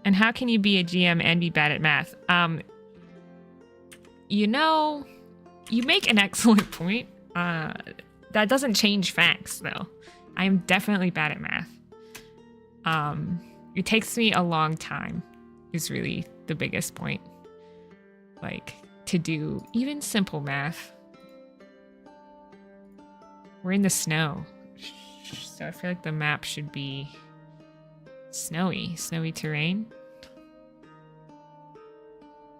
And how can you be a GM and be bad at math? You know, you make an excellent point. That doesn't change facts, though. I am definitely bad at math. It takes me a long time, is really the biggest point. Like, to do even simple math. We're in the snow. So I feel like the map should be snowy terrain.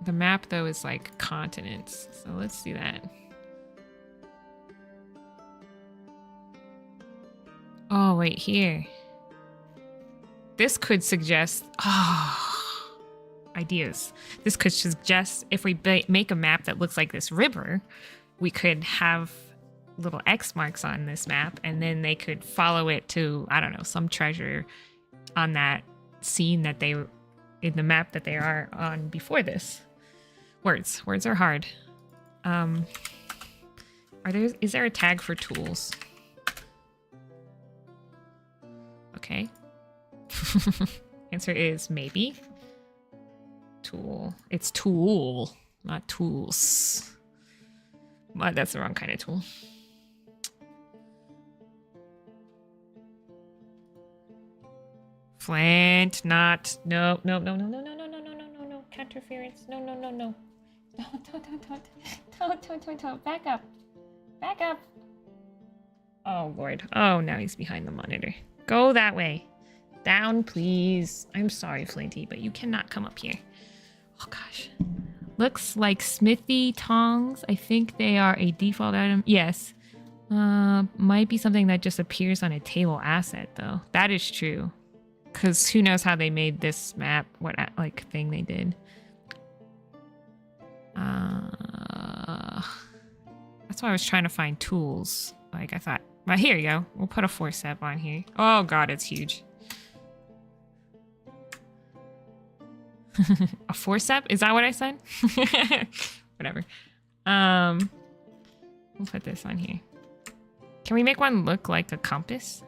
The map, though, is like continents. So let's do that. Oh, wait, here. This could suggest... ideas. This could suggest if we make a map that looks like this river, we could have little X marks on this map, and then they could follow it to, I don't know, some treasure on that scene that they... in the map that they are on before this. Words are hard. Is there a tag for tools? Okay. Answer is maybe. Tool. It's tool, not tools. But that's the wrong kind of tool. Flint, not. No. Counterference. No. Don't. Back up. Oh, Lord. Oh, now he's behind the monitor. Go that way. Down, please. I'm sorry, Flinty, but you cannot come up here. Oh, gosh. Looks like smithy tongs. I think they are a default item. Yes. Might be something that just appears on a table asset, though. That is true. Because who knows how they made this map, what, like, thing they did. That's why I was trying to find tools. Like, I thought, well, here you go. We'll put a forcep on here. Oh, God, it's huge. A forcep? Is that what I said? Whatever. We'll put this on here. Can we make one look like a compass?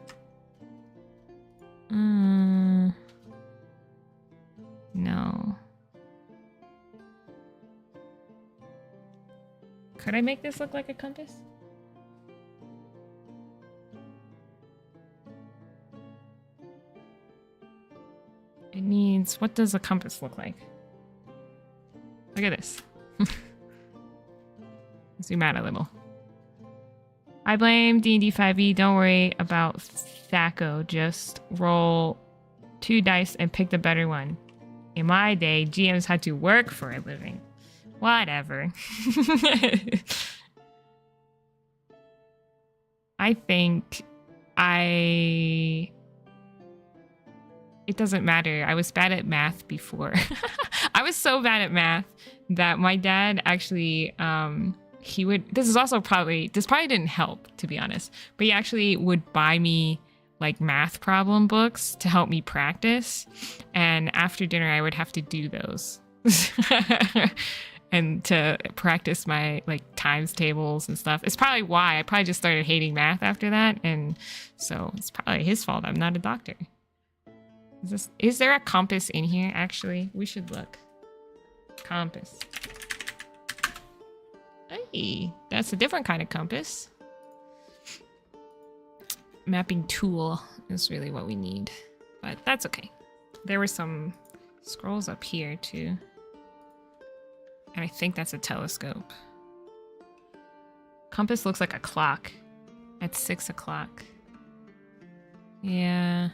No. Could I make this look like a compass? It needs... What does a compass look like? Look at this. Zoom out a little. I blame D&D 5e. Don't worry about Thaco. Just roll 2 dice and pick the better one. In my day, GMs had to work for a living. Whatever. I think it doesn't matter. I was bad at math before. I was so bad at math that my dad actually, this probably didn't help, to be honest, but he actually would buy me like math problem books to help me practice. And after dinner, I would have to do those and to practice my like times tables and stuff. It's probably why I probably just started hating math after that. And so it's probably his fault. I'm not a doctor. Is there a compass in here? Actually, we should look. Compass. Hey, that's a different kind of compass. Mapping tool is really what we need, but that's okay. There were some scrolls up here too. And I think that's a telescope. Compass looks like a clock at 6 o'clock. Yeah.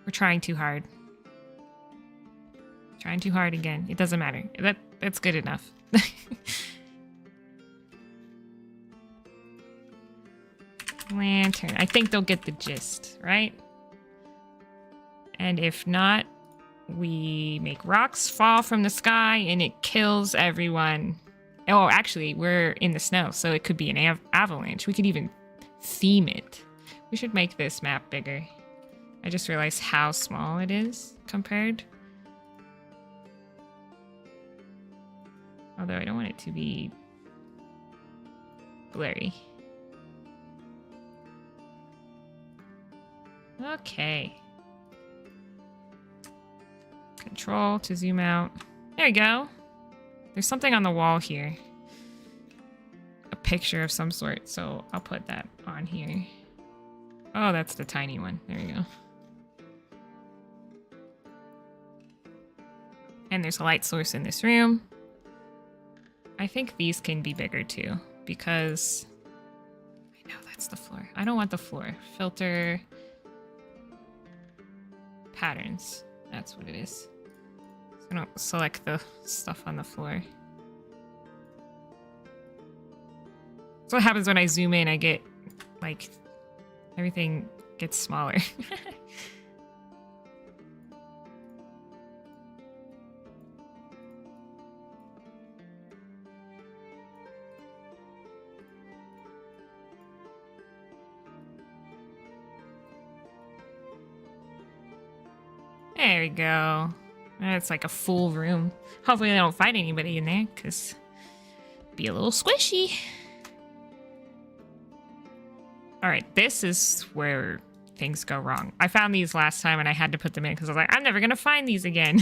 We're trying too hard. Trying too hard again. It doesn't matter. That's good enough. Lantern. I think they'll get the gist, right? And if not, we make rocks fall from the sky and it kills everyone. Oh, actually, we're in the snow, so it could be an avalanche. We could even theme it. We should make this map bigger. I just realized how small it is compared. Although I don't want it to be blurry. Okay. Control to zoom out. There you go. There's something on the wall here. A picture of some sort, so I'll put that on here. Oh, that's the tiny one. There we go. And there's a light source in this room. I think these can be bigger too, because I know that's the floor. I don't want the floor. Filter patterns. That's what it is. So I don't select the stuff on the floor. That's what happens when I zoom in. I get like everything gets smaller. There we go. It's like a full room. Hopefully they don't find anybody in there, because it'd be a little squishy. Alright, this is where things go wrong. I found these last time and I had to put them in because I was like, I'm never going to find these again.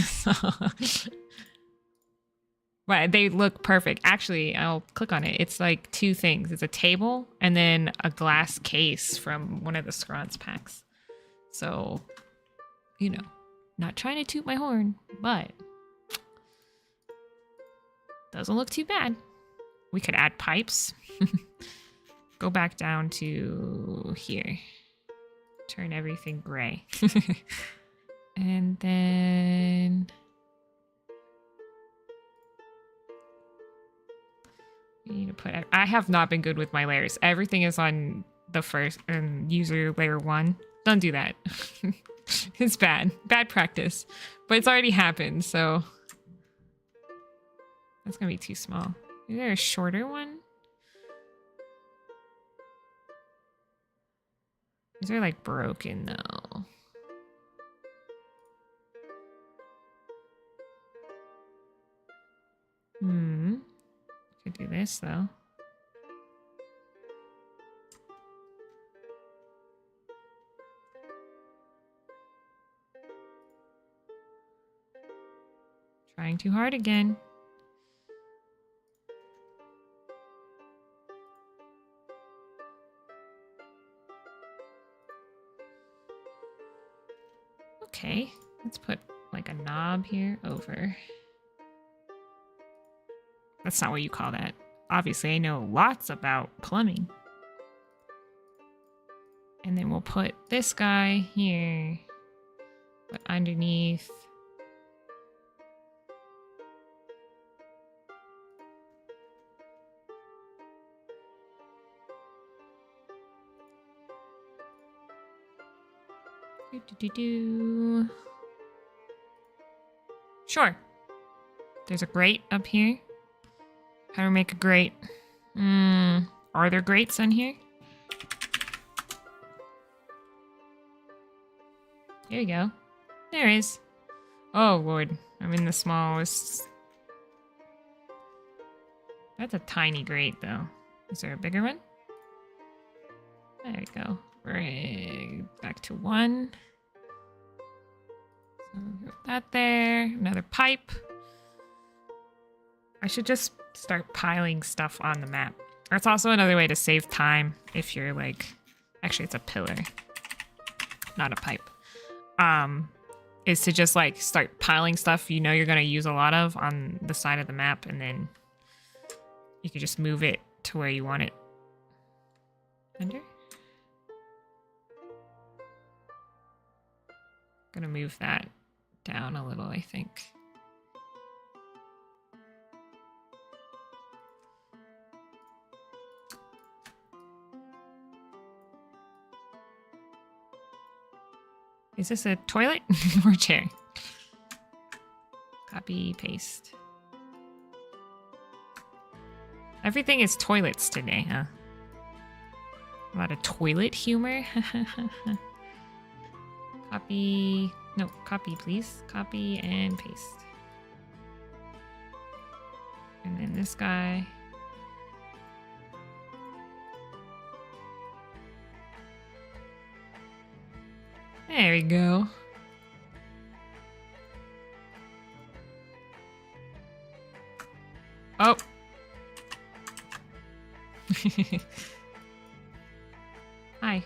But they look perfect. Actually, I'll click on it. It's like 2 things. It's a table and then a glass case from one of the Scrods packs. So, you know. Not trying to toot my horn, but doesn't look too bad. We could add pipes. Go back down to here. Turn everything gray. And then we need to put, I have not been good with my layers. Everything is on the first user layer 1. Don't do that. It's bad. Bad practice. But it's already happened, so that's gonna be too small. Is there a shorter one? These are like broken though. Could do this though. Trying too hard again. Let's put like a knob here over. That's not what you call that. Obviously, I know lots about plumbing. And then we'll put this guy here. But underneath. Sure. There's a grate up here. How do we make a grate? Are there grates on here? There you go. There is. Oh, Lord. I'm in the smallest. That's a tiny grate, though. Is there a bigger one? There we go. Bring back to 1. So put that there. Another pipe. I should just start piling stuff on the map. That's also another way to save time if you're like... Actually, it's a pillar. Not a pipe. Is to just like start piling stuff you know you're going to use a lot of on the side of the map, and then you can just move it to where you want it. Under? Gonna move that down a little, I think. Is this a toilet or a chair? Copy, paste. Everything is toilets today, huh? A lot of toilet humor. Copy. No, copy, please. Copy and paste. And then this guy. There we go. Oh. Hi.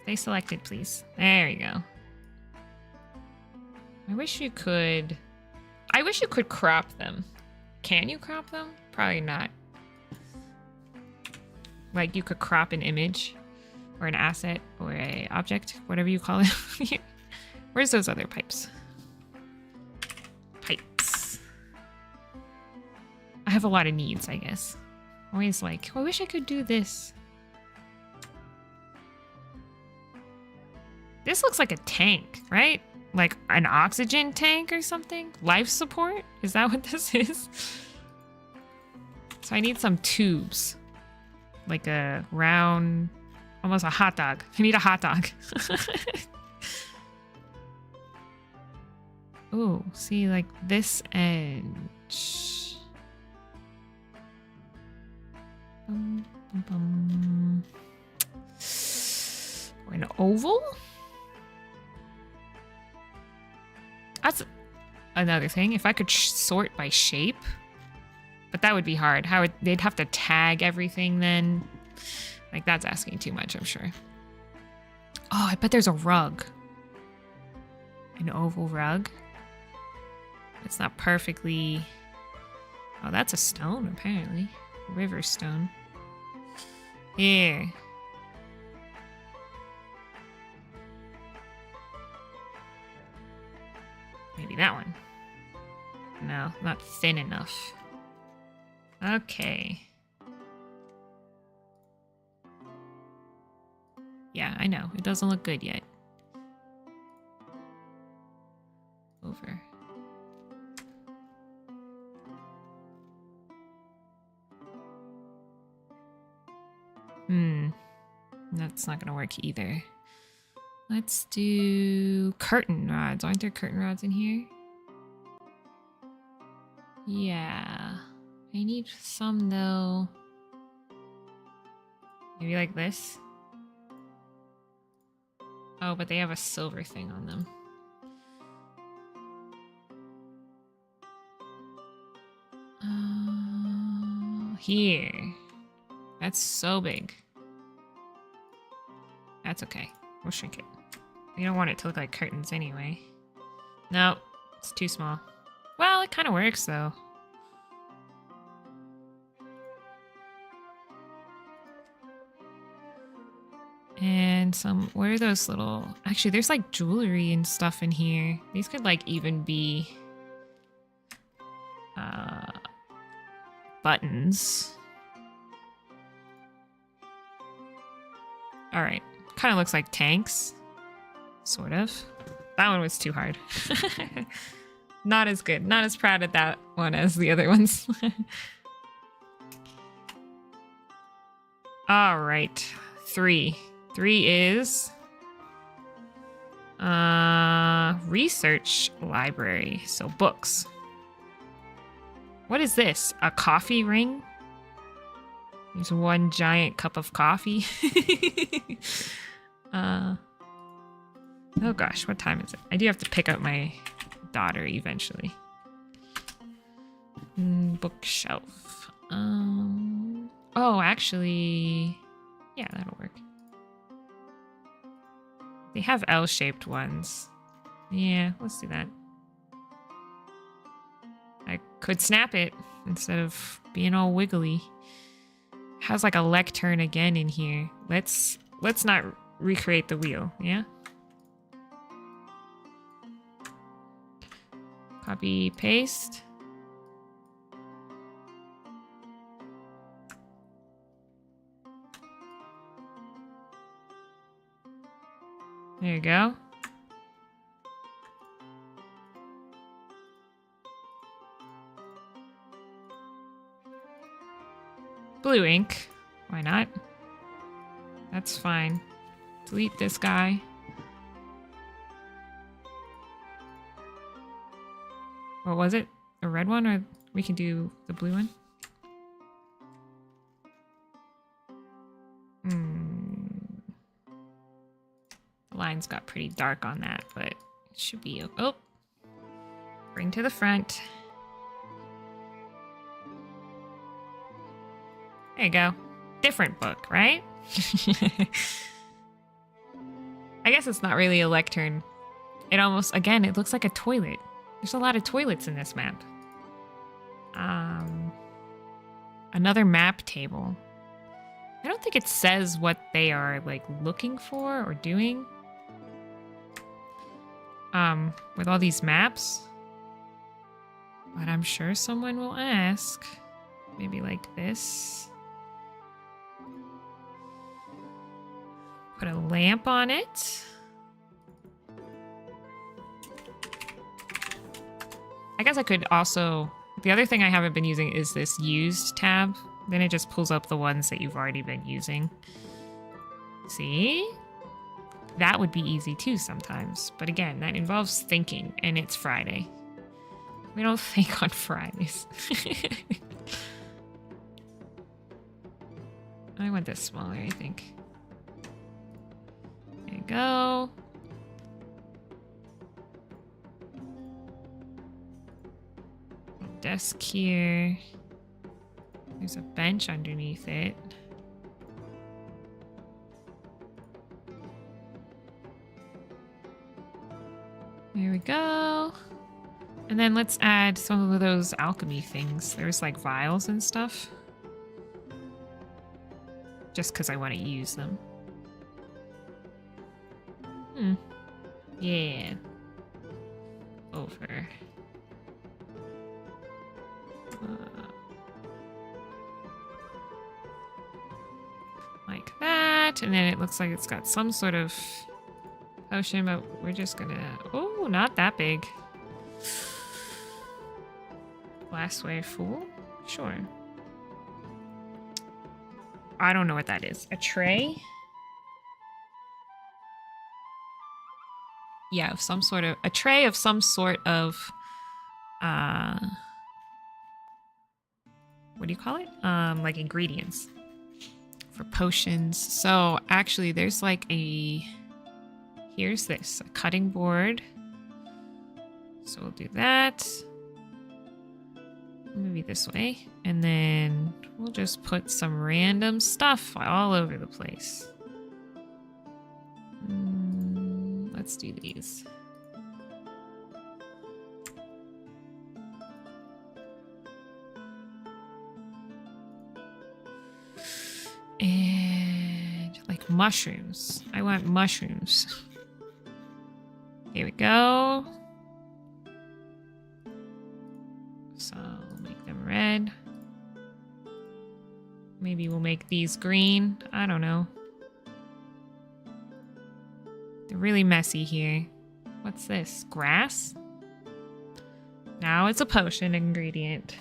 Stay selected, please. There we go. I wish you could crop them. Can you crop them? Probably not. Like you could crop an image or an asset or a object, whatever you call it. Where's those other pipes? Pipes. I have a lot of needs, I guess. Always like, oh, I wish I could do this. This looks like a tank, right? Like an oxygen tank or something? Life support? Is that what this is? So I need some tubes. Like a round, almost a hot dog. I need a hot dog. Oh, see, like this edge. Or an oval? That's another thing. If I could sort by shape, but that would be hard. How would they'd have to tag everything then? Like that's asking too much, I'm sure. Oh, I bet there's a rug. An oval rug. It's not perfectly. Oh, that's a stone apparently. River stone. Here. Maybe that one. No, not thin enough. Okay. Yeah, I know. It doesn't look good yet. Over. That's not gonna work either. Let's do curtain rods. Aren't there curtain rods in here? Yeah. I need some though. Maybe like this? Oh, but they have a silver thing on them. Here. That's so big. That's okay. We'll shrink it. We don't want it to look like curtains anyway. No, it's too small. Well, it kind of works though. And some, what are those little, actually there's like jewelry and stuff in here. These could like even be buttons. All right, kind of looks like tanks, sort of. That one was too hard. Not as good, not as proud of that one as the other ones. All right, 3 is research library, so books. What is this? A coffee ring? There's one giant cup of coffee. Oh gosh, what time is it? I do have to pick up my daughter eventually. Bookshelf. Oh, actually, yeah, that'll work. They have L-shaped ones. Yeah, let's do that. I could snap it instead of being all wiggly. Has like a lectern again in here. Let's not recreate the wheel, yeah? Copy, paste. There you go. Blue ink. Why not? That's fine. Delete this guy. What was it? A red one, or we can do the blue one? The lines got pretty dark on that, but it should be... Oh! Bring to the front. There you go. Different book, right? I guess it's not really a lectern. It almost, again, it looks like a toilet. There's a lot of toilets in this map. Another map table. I don't think it says what they are like looking for or doing. With all these maps. But I'm sure someone will ask. Maybe like this. Put a lamp on it. I guess I could also... The other thing I haven't been using is this used tab. Then it just pulls up the ones that you've already been using. See? That would be easy too sometimes. But again, that involves thinking, and it's Friday. We don't think on Fridays. I want this smaller, I think. There you go. Desk here. There's a bench underneath it. There we go. And then let's add some of those alchemy things. There's like vials and stuff. Just because I want to use them. Yeah. Over. Like that. And then it looks like it's got some sort of potion, but we're just gonna... Oh, not that big. Glassware Fool? Sure. I don't know what that is. A tray? Yeah, of some sort of... A tray of some sort of... what do you call it? Like ingredients. For potions. So, actually, there's like a... Here's this. A cutting board. So we'll do that. Maybe this way. And then we'll just put some random stuff all over the place. Let's do these. And like mushrooms. I want mushrooms. Here we go. So we'll make them red. Maybe we'll make these green. I don't know. They're really messy here. What's this? Grass? Now it's a potion ingredient.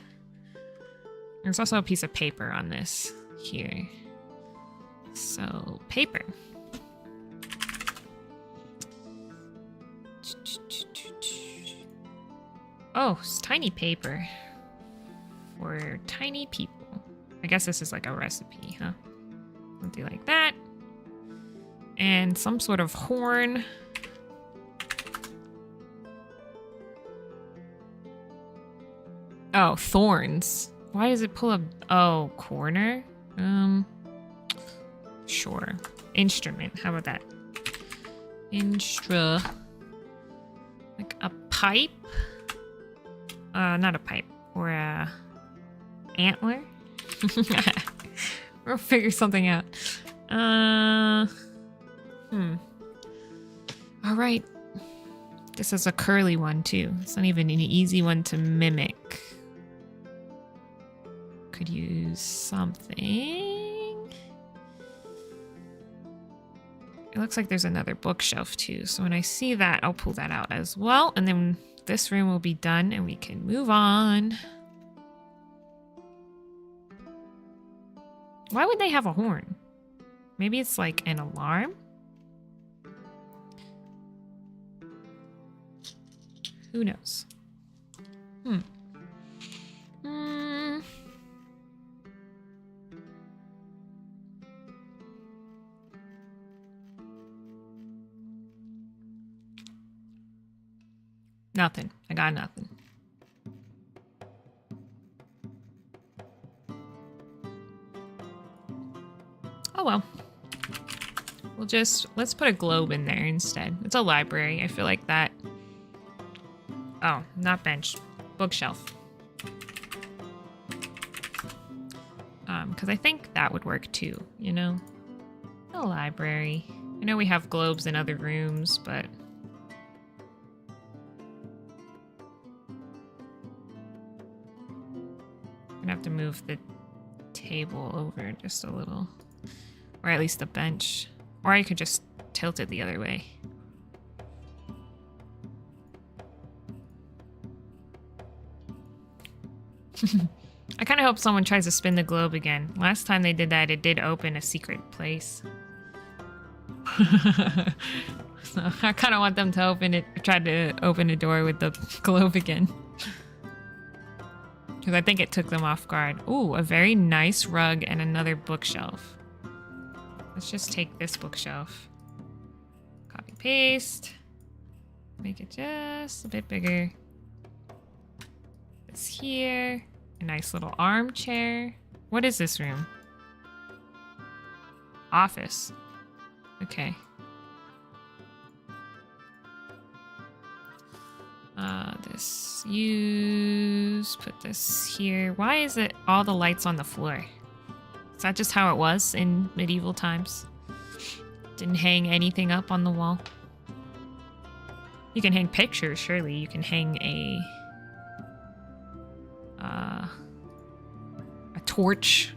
There's also a piece of paper on this here. So, paper. Oh, it's tiny paper. For tiny people. I guess this is like a recipe, huh? Something like that. And some sort of horn. Oh, thorns. Why does it pull up? Oh, corner? Sure. Instrument. How about that? Like a pipe? Not a pipe. Or a antler? We'll figure something out. Alright. This is a curly one, too. It's not even an easy one to mimic. Could use something. It looks like there's another bookshelf too. So when I see that, I'll pull that out as well. And then this room will be done and we can move on. Why would they have a horn? Maybe it's like an alarm? Who knows? Nothing. I got nothing. Oh well. Let's put a globe in there instead. It's a library. I feel like that. Oh, not bench. Bookshelf. Because I think that would work too, you know? A library. I know we have globes in other rooms, but... I'm gonna have to move the table over just a little. Or at least the bench. Or I could just tilt it the other way. I kind of hope someone tries to spin the globe again. Last time they did that, it did open a secret place. So I kind of want them to try to open a door with the globe again. Because I think it took them off guard. Ooh, a very nice rug and another bookshelf. Let's just take this bookshelf. Copy paste. Make it just a bit bigger. This here. A nice little armchair. What is this room? Office. Okay. Put this here. Why is it all the lights on the floor? Is that just how it was in medieval times? Didn't hang anything up on the wall? You can hang pictures, surely. You can hang a torch.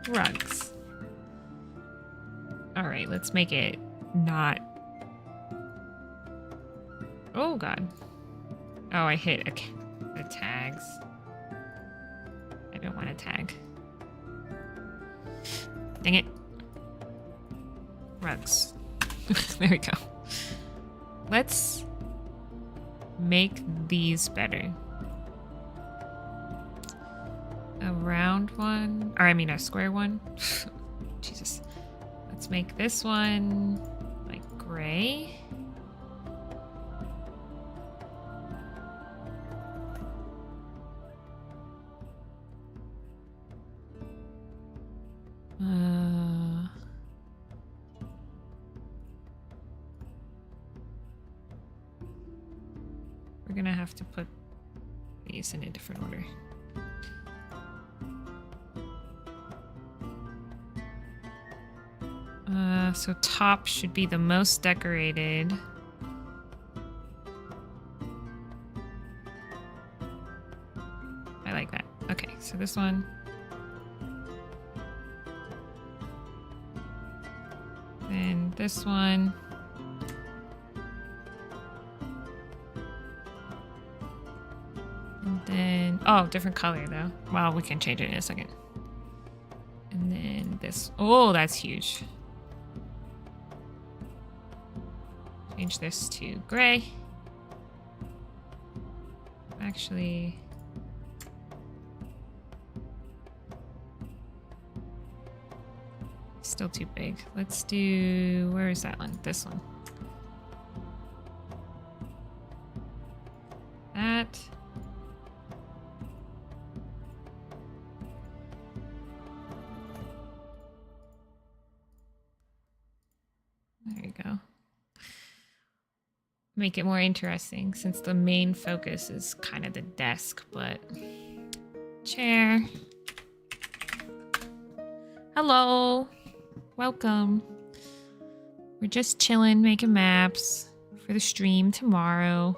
Rugs. Alright, let's make it not... Oh, God. Oh, I hit the tags. I don't want to tag. Dang it. Rugs. There we go. Let's make these better. A round one. Or I mean a square one. Jesus. Let's make this one like gray. We're gonna have to put these in a different order. So top should be the most decorated. I like that. Okay, so this one. Then this one. And then, oh, different color though. Well, we can change it in a second. And then this, oh, that's huge. Change this to gray. Actually, still too big. Let's do, where is that one? This one. That. There you go. Make it more interesting since the main focus is kind of the desk, but chair. Hello. Welcome. We're just chilling, making maps for the stream tomorrow.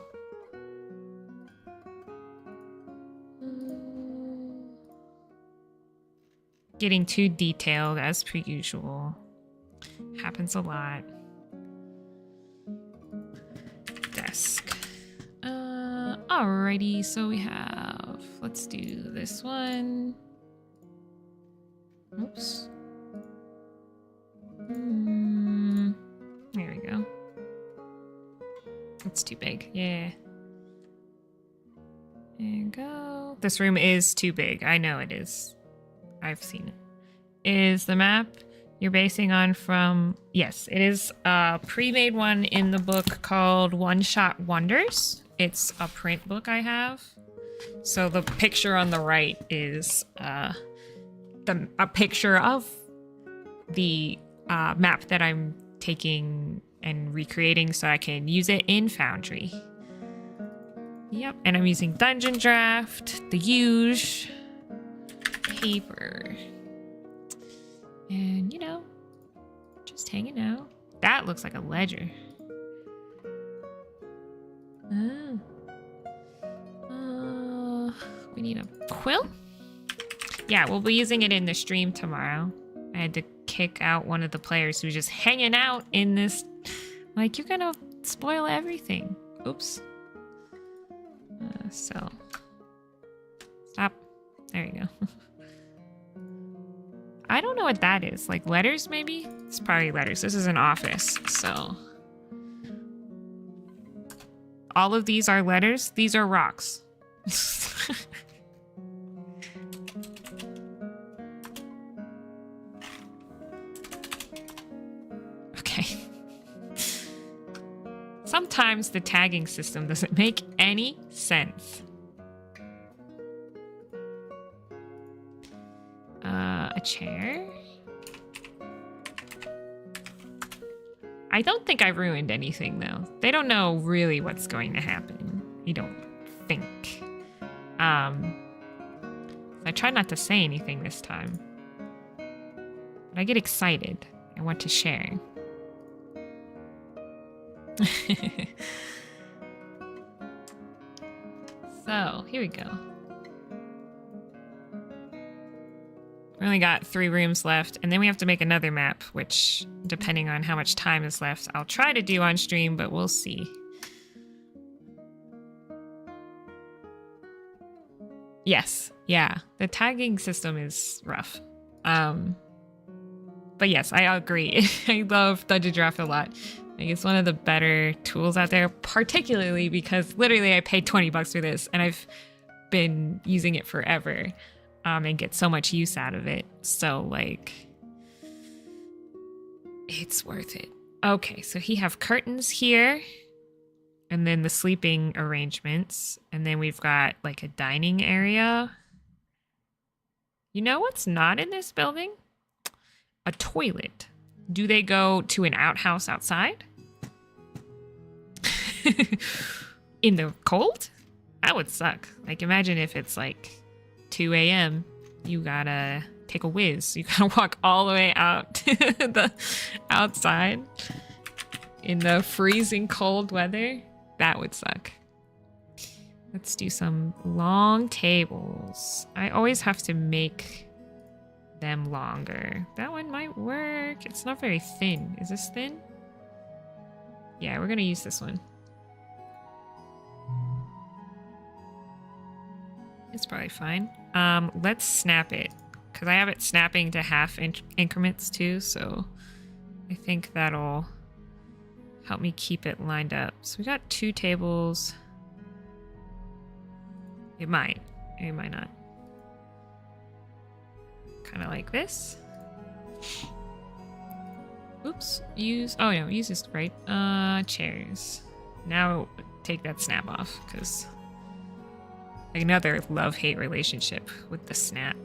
Getting too detailed as per usual. Happens a lot. Desk. Alrighty, so we have, let's do this one. Oops. There we go. It's too big. Yeah. There you go. This room is too big. I know it is. I've seen it. Is the map you're basing on from... Yes, it is a pre-made one in the book called One Shot Wonders. It's a print book I have. So the picture on the right is a picture of the map that I'm taking and recreating so I can use it in Foundry. Yep, and I'm using Dungeon Draft, the huge paper. And, you know, just hanging out. That looks like a ledger. We need a quill? Yeah, we'll be using it in the stream tomorrow. I had to kick out one of the players who was just hanging out in this. Like, you're gonna spoil everything. Oops. So. Stop. There you go. I don't know what that is. Like letters, maybe? It's probably letters. This is an office, so. All of these are letters. These are rocks. Okay. Sometimes the tagging system doesn't make any sense. A chair. I don't think I ruined anything though. They don't know really what's going to happen. You don't think. I try not to say anything this time. But I get excited. I want to share. So, here we go. We only got 3 rooms left, and then we have to make another map, which, depending on how much time is left, I'll try to do on stream, but we'll see. Yes, yeah, the tagging system is rough. But yes, I agree. I love Dungeon Draft a lot. Like, it's one of the better tools out there, particularly because literally I paid $20 for this, and I've been using it forever. And get so much use out of it. So, like, it's worth it. Okay, so he have curtains here. And then the sleeping arrangements. And then we've got, like, a dining area. You know what's not in this building? A toilet. Do they go to an outhouse outside? In the cold? That would suck. Like, imagine if it's, like... 2 a.m. You gotta take a whiz. You gotta walk all the way out to the outside in the freezing cold weather. That would suck. Let's do some long tables. I always have to make them longer. That one might work. It's not very thin. Is this thin? Yeah, we're gonna use this one. It's probably fine. Let's snap it because I have it snapping to half increments too, so I think that'll help me keep it lined up. So we got 2 tables. It might not. Kind of like this. Oops, use this right. Chairs. Now take that snap off because another love-hate relationship with the snap.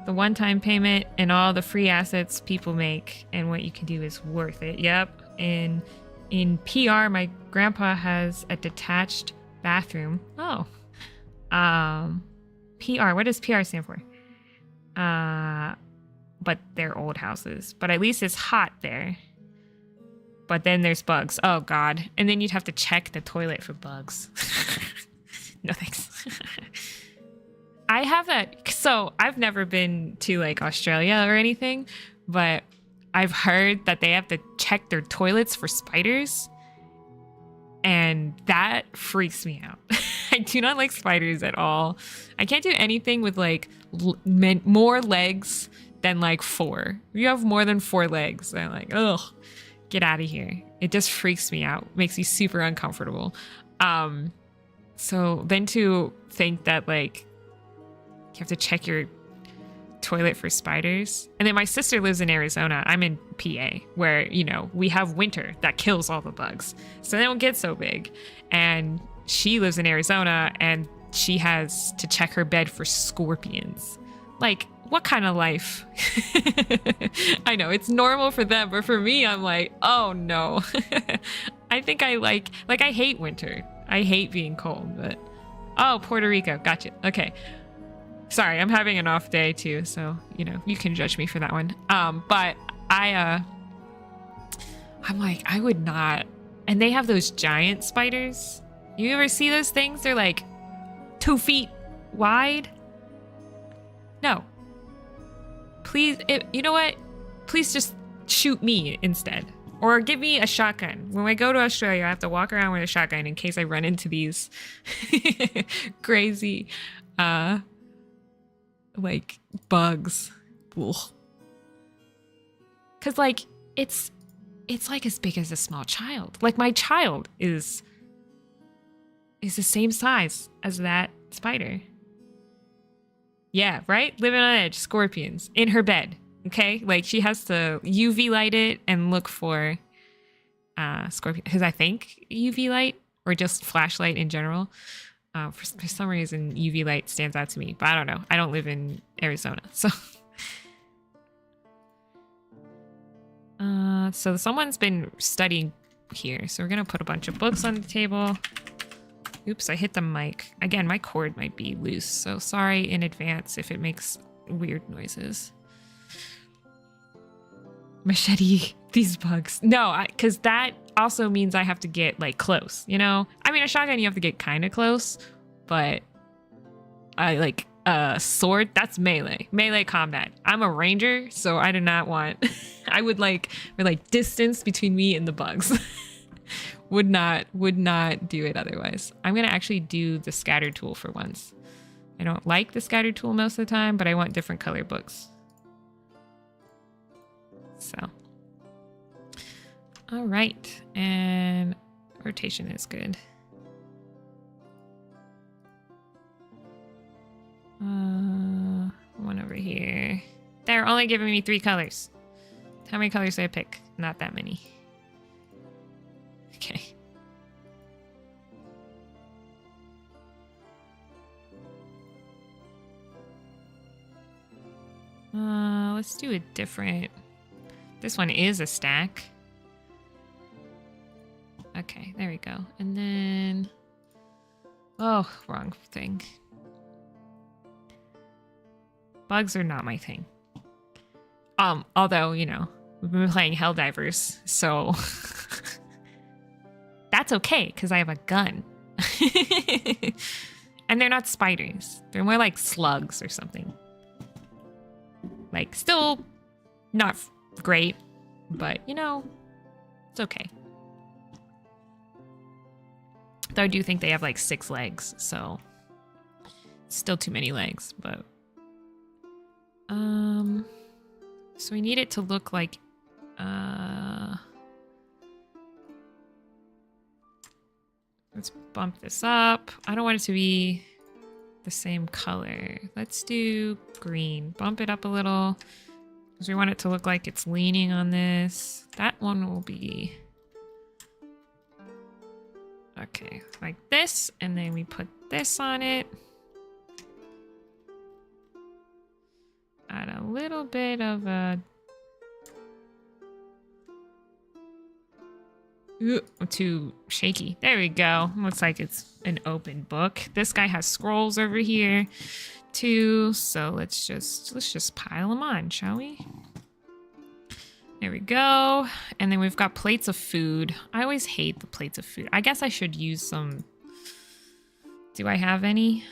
The one-time payment and all the free assets people make and what you can do is worth it. Yep. And in PR, my grandpa has a detached bathroom. Oh. PR. What does PR stand for? But they're old houses. But at least it's hot there. But then there's bugs. Oh, God. And then you'd have to check the toilet for bugs. No, thanks. I have that. So I've never been to like Australia or anything, but I've heard that they have to check their toilets for spiders. And that freaks me out. I do not like spiders at all. I can't do anything with like more legs than like 4. If you have more than 4 legs, I'm like, ugh, get out of here. It just freaks me out. Makes me super uncomfortable. So then to think that like you have to check your toilet for spiders. And then my sister lives in Arizona. I'm in PA where, you know, we have winter that kills all the bugs. So they don't get so big. And she lives in Arizona and she has to check her bed for scorpions. Like, what kind of life? I know it's normal for them, but for me, I'm like, oh no. I think I hate winter. I hate being cold, but oh, Puerto Rico. Gotcha. Okay. Sorry, I'm having an off day too, so you know you can judge me for that one. But I'm like, I would not. And they have those giant spiders. You ever see those things? They're like 2 feet wide. No. Please, you know what? Please just shoot me instead, or give me a shotgun. When I go to Australia, I have to walk around with a shotgun in case I run into these crazy. Like bugs. Cause like it's like as big as a small child. Like my child is the same size as that spider. Yeah, right? Living on edge, scorpions in her bed. Okay? Like she has to UV light it and look for scorpion. Because I think UV light or just flashlight in general. For some reason, UV light stands out to me, but I don't know. I don't live in Arizona, so. So someone's been studying here, so we're gonna put a bunch of books on the table. Oops, I hit the mic. Again, my cord might be loose, so sorry in advance if it makes weird noises. Machete these bugs. No, because that also means I have to get like close, you know? I mean, a shotgun you have to get kind of close, but I like a sword, that's melee combat. I'm a ranger, so I do not want I would like distance between me and the bugs. would not do it otherwise. I'm gonna actually do the scatter tool for once. I don't like the scatter tool most of the time, but I want different color books. So, all right, and rotation is good. One over here. They're only giving me 3 colors. How many colors did I pick? Not that many. Okay. Let's do a different. This one is a stack. Okay, there we go. And then, oh, wrong thing. Bugs are not my thing. Although, you know, we've been playing Helldivers, so that's okay because I have a gun. And they're not spiders. They're more like slugs or something. Like, still not great, but, you know, it's okay. Though I do think they have like 6 legs, so still too many legs, but so we need it to look like let's bump this up. I don't want it to be the same color. Let's do green. Bump it up a little because we want it to look like it's leaning on this. That one will be okay, like this, and then we put this on it. Add a little bit of a... Ooh, too shaky. There we go. Looks like it's an open book. This guy has scrolls over here too, so let's just pile them on, shall we? There we go. And then we've got plates of food. I always hate the plates of food. I guess I should use some... Do I have any?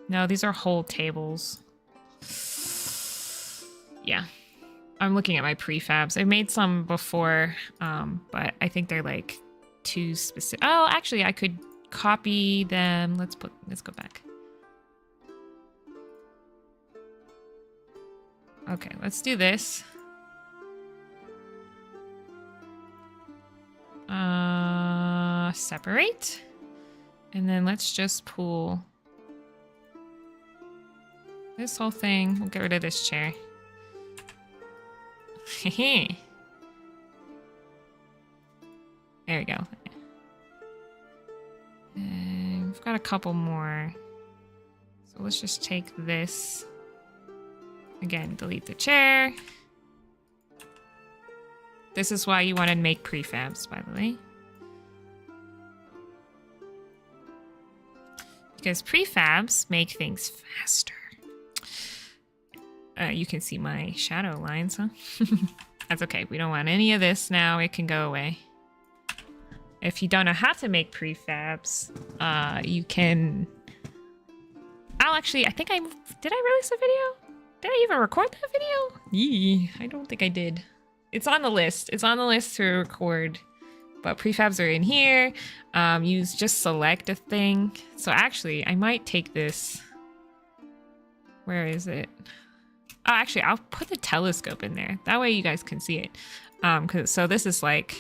No, these are whole tables. Yeah. I'm looking at my prefabs. I made some before, but I think they're like too specific. Oh, actually, I could copy them. Let's go back. Okay, let's do this. Separate. And then let's just pull this whole thing. We'll get rid of this chair. There we go. And we've got a couple more. So let's just take this. Again, delete the chair. This is why you want to make prefabs, by the way. Because prefabs make things faster. You can see my shadow lines, huh? That's okay. We don't want any of this now. It can go away. If you don't know how to make prefabs, you can... I'll actually... Did I release a video? Did I even record that video? Yee, I don't think I did. It's on the list. It's on the list to record. But prefabs are in here. You just select a thing. So actually, I might take this... Where is it? Oh, actually, I'll put the telescope in there. That way you guys can see it. So this is like...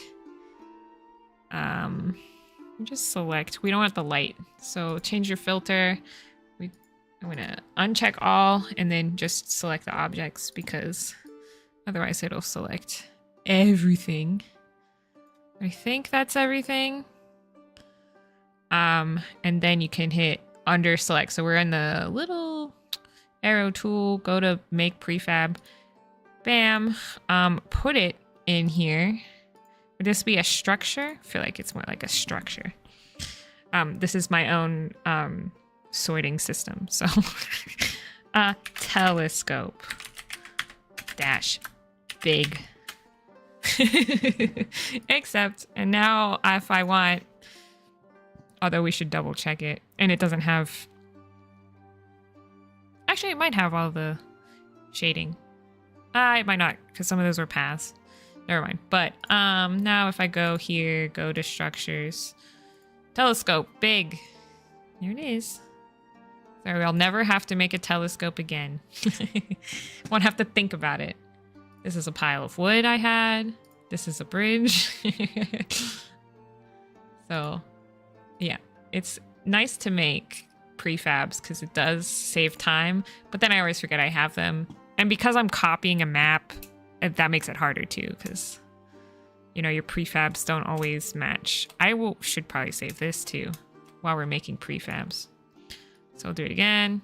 just select. We don't want the light. So change your filter. I'm going to uncheck all and then just select the objects because otherwise it'll select everything. I think that's everything. And then you can hit under select. So we're in the little arrow tool, go to make prefab, bam, put it in here. Would this be a structure? I feel like it's more like a structure. This is my own sorting system. So telescope dash big. Except, and now if I want, although we should double check it, and it doesn't have, actually it might have all the shading. It might not, because some of those were paths. Never mind. But now if I go here, go to structures, telescope, big. There it is. Sorry, I'll never have to make a telescope again. Won't have to think about it. This is a pile of wood I had. This is a bridge. So, yeah. It's nice to make prefabs because it does save time. But then I always forget I have them. And because I'm copying a map, that makes it harder too because, you know, your prefabs don't always match. Should probably save this too while we're making prefabs. So I'll do it again.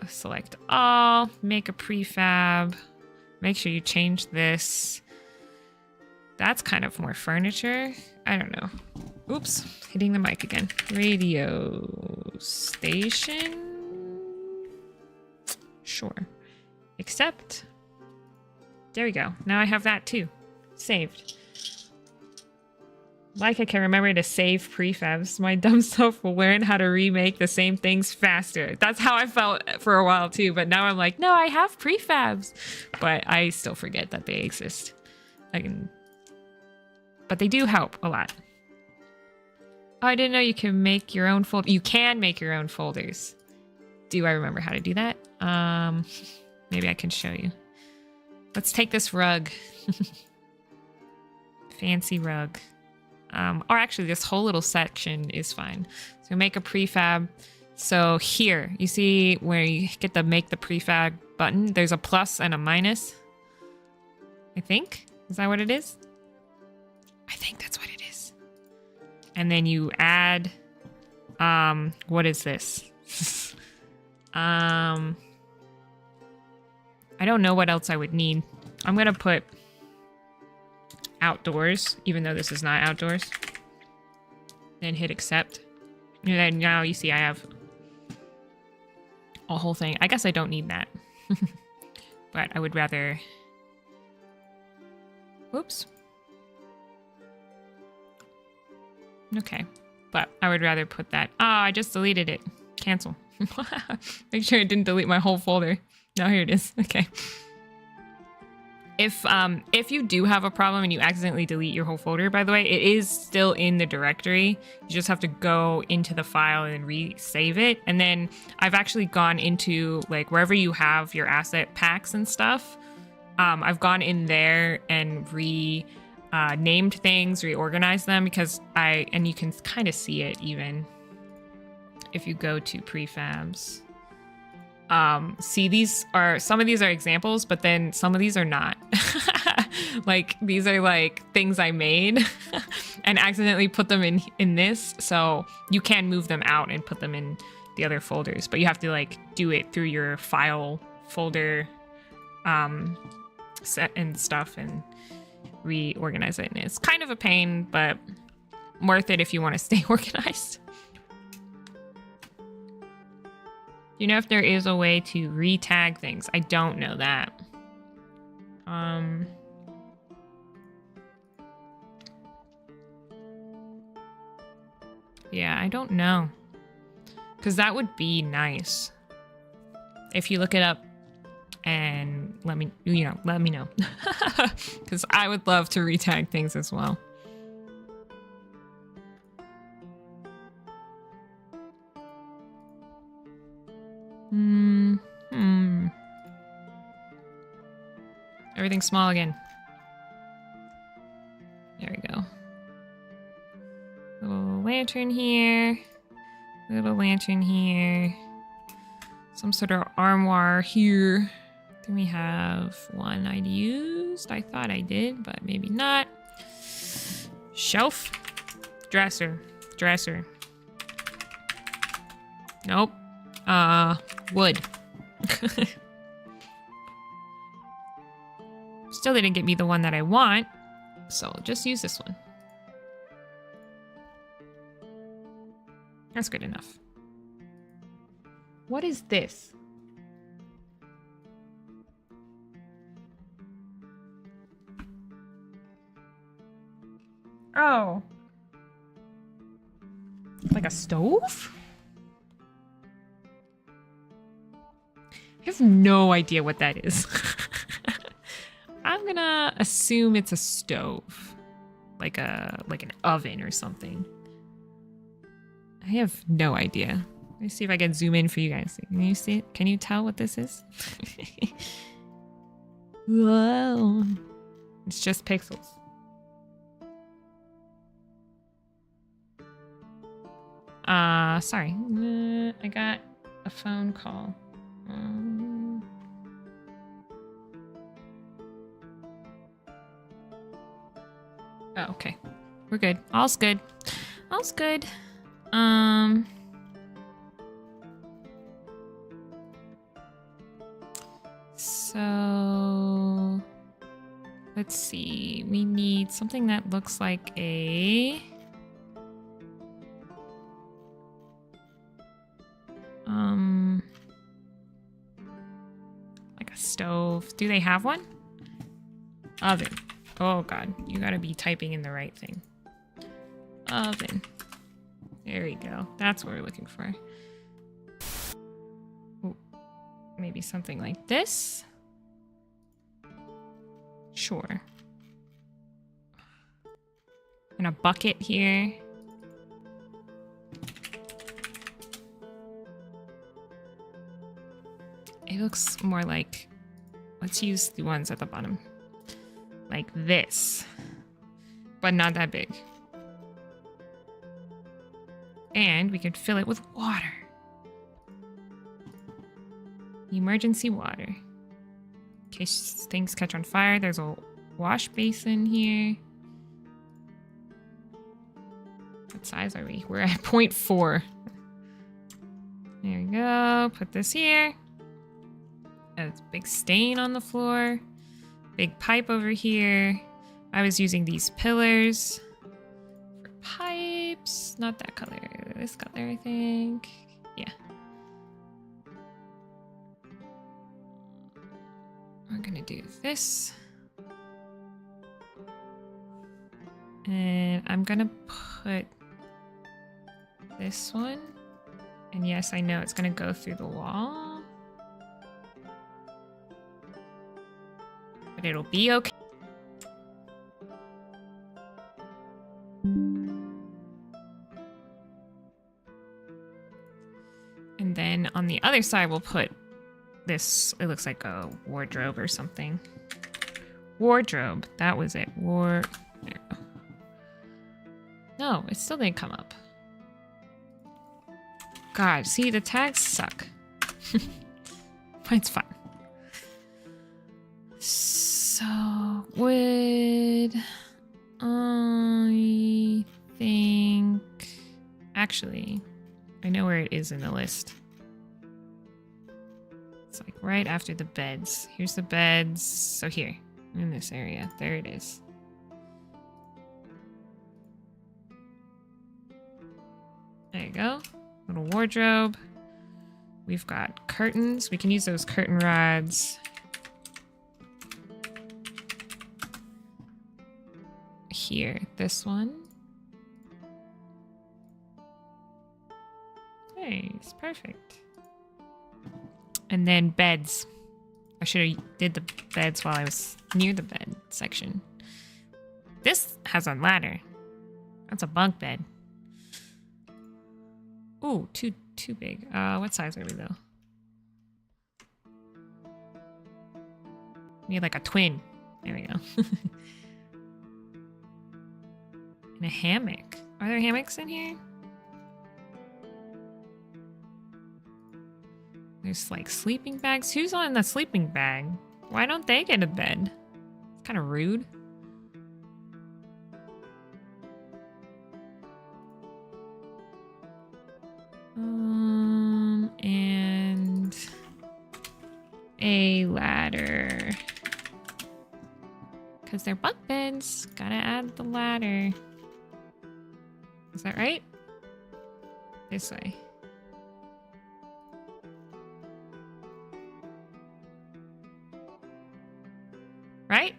Select all, make a prefab. Make sure you change this. That's kind of more furniture. I don't know. Oops, hitting the mic again. Radio station. Sure. Accept. There we go. Now I have that too. Saved. Like I can remember to save prefabs. My dumb self will learn how to remake the same things faster. That's how I felt for a while too, but now I'm like, no, I have prefabs. But I still forget that they exist. But they do help a lot. Oh, I didn't know you can make your own folder. You can make your own folders. Do I remember how to do that? Maybe I can show you. Let's take this rug. Fancy rug. Or actually, this whole little section is fine. So make a prefab. So here, you see where you get the make the prefab button? There's a plus and a minus. I think. Is that what it is? I think that's what it is. And then you add, what is this? I don't know what else I would need. I'm going to put outdoors, even though this is not outdoors. Then hit accept. And then now you see I have a whole thing. I guess I don't need that. But I would rather... Whoops. Okay. But I would rather put that... Ah, I just deleted it. Cancel. Make sure it didn't delete my whole folder. No, here it is. Okay. If you do have a problem and you accidentally delete your whole folder, by the way, it is still in the directory. You just have to go into the file and re-save it. And then I've actually gone into like wherever you have your asset packs and stuff. I've gone in there and named things, reorganized them because and you can kind of see it even if you go to prefabs. See, some of these are examples, but then some of these are not. Like these are like things I made and accidentally put them in this. So you can move them out and put them in the other folders, but you have to like do it through your file folder, set and stuff and reorganize it. And it's kind of a pain, but worth it if you want to stay organized. You know if there is a way to re-tag things? I don't know that. Yeah, I don't know. Because that would be nice. If you look it up and let me know. Because I would love to re-tag things as well. Everything's small again. There we go. Little lantern here. Little lantern here. Some sort of armoire here. Then we have one I'd used. I thought I did, but maybe not. Shelf. Dresser. Dresser. Nope. Wood. Still didn't get me the one that I want, so just use this one. That's good enough. What is this? Oh. Like a stove? I have no idea what that is. I'm gonna assume it's a stove. Like an oven or something. I have no idea. Let me see if I can zoom in for you guys. Can you see it? Can you tell what this is? Whoa. It's just pixels. Sorry. I got a phone call. Oh, okay. We're good. All's good. All's good. So Let's see. We need something that looks like a... like a stove. Do they have one? Oven. Oh god, you gotta be typing in the right thing. Oven. There we go. That's what we're looking for. Ooh. Maybe something like this? Sure. And a bucket here. It looks more like... Let's use the ones at the bottom. Like this. But not that big. And we could fill it with water. Emergency water. In case things catch on fire. There's a wash basin here. What size are we? We're at 0.4. There we go. Put this here. There's a big stain on the floor. Big pipe over here. I was using these pillars for pipes. Not that color. This color, I think. Yeah. We're gonna do this. And I'm gonna put this one. And yes, I know it's gonna go through the wall. But it'll be okay. And then on the other side, we'll put this. It looks like a wardrobe or something. Wardrobe. That was it. There we go. No, it still didn't come up. God, see, the tags suck. But it's fine. So, would I think... Actually, I know where it is in the list. It's like right after the beds. Here's the beds. So here, in this area. There it is. There you go. Little wardrobe. We've got curtains. We can use those curtain rods. Here, this one. Nice, perfect. And then beds. I should have did the beds while I was near the bed section. This has a ladder. That's a bunk bed. Ooh, too big. What size are we though? We need like a twin. There we go. And a hammock. Are there hammocks in here? There's like sleeping bags. Who's on the sleeping bag? Why don't they get a bed? It's kind of rude. And a ladder. Because they're bunk beds. Gotta add the ladder. Is that right? This way. Right?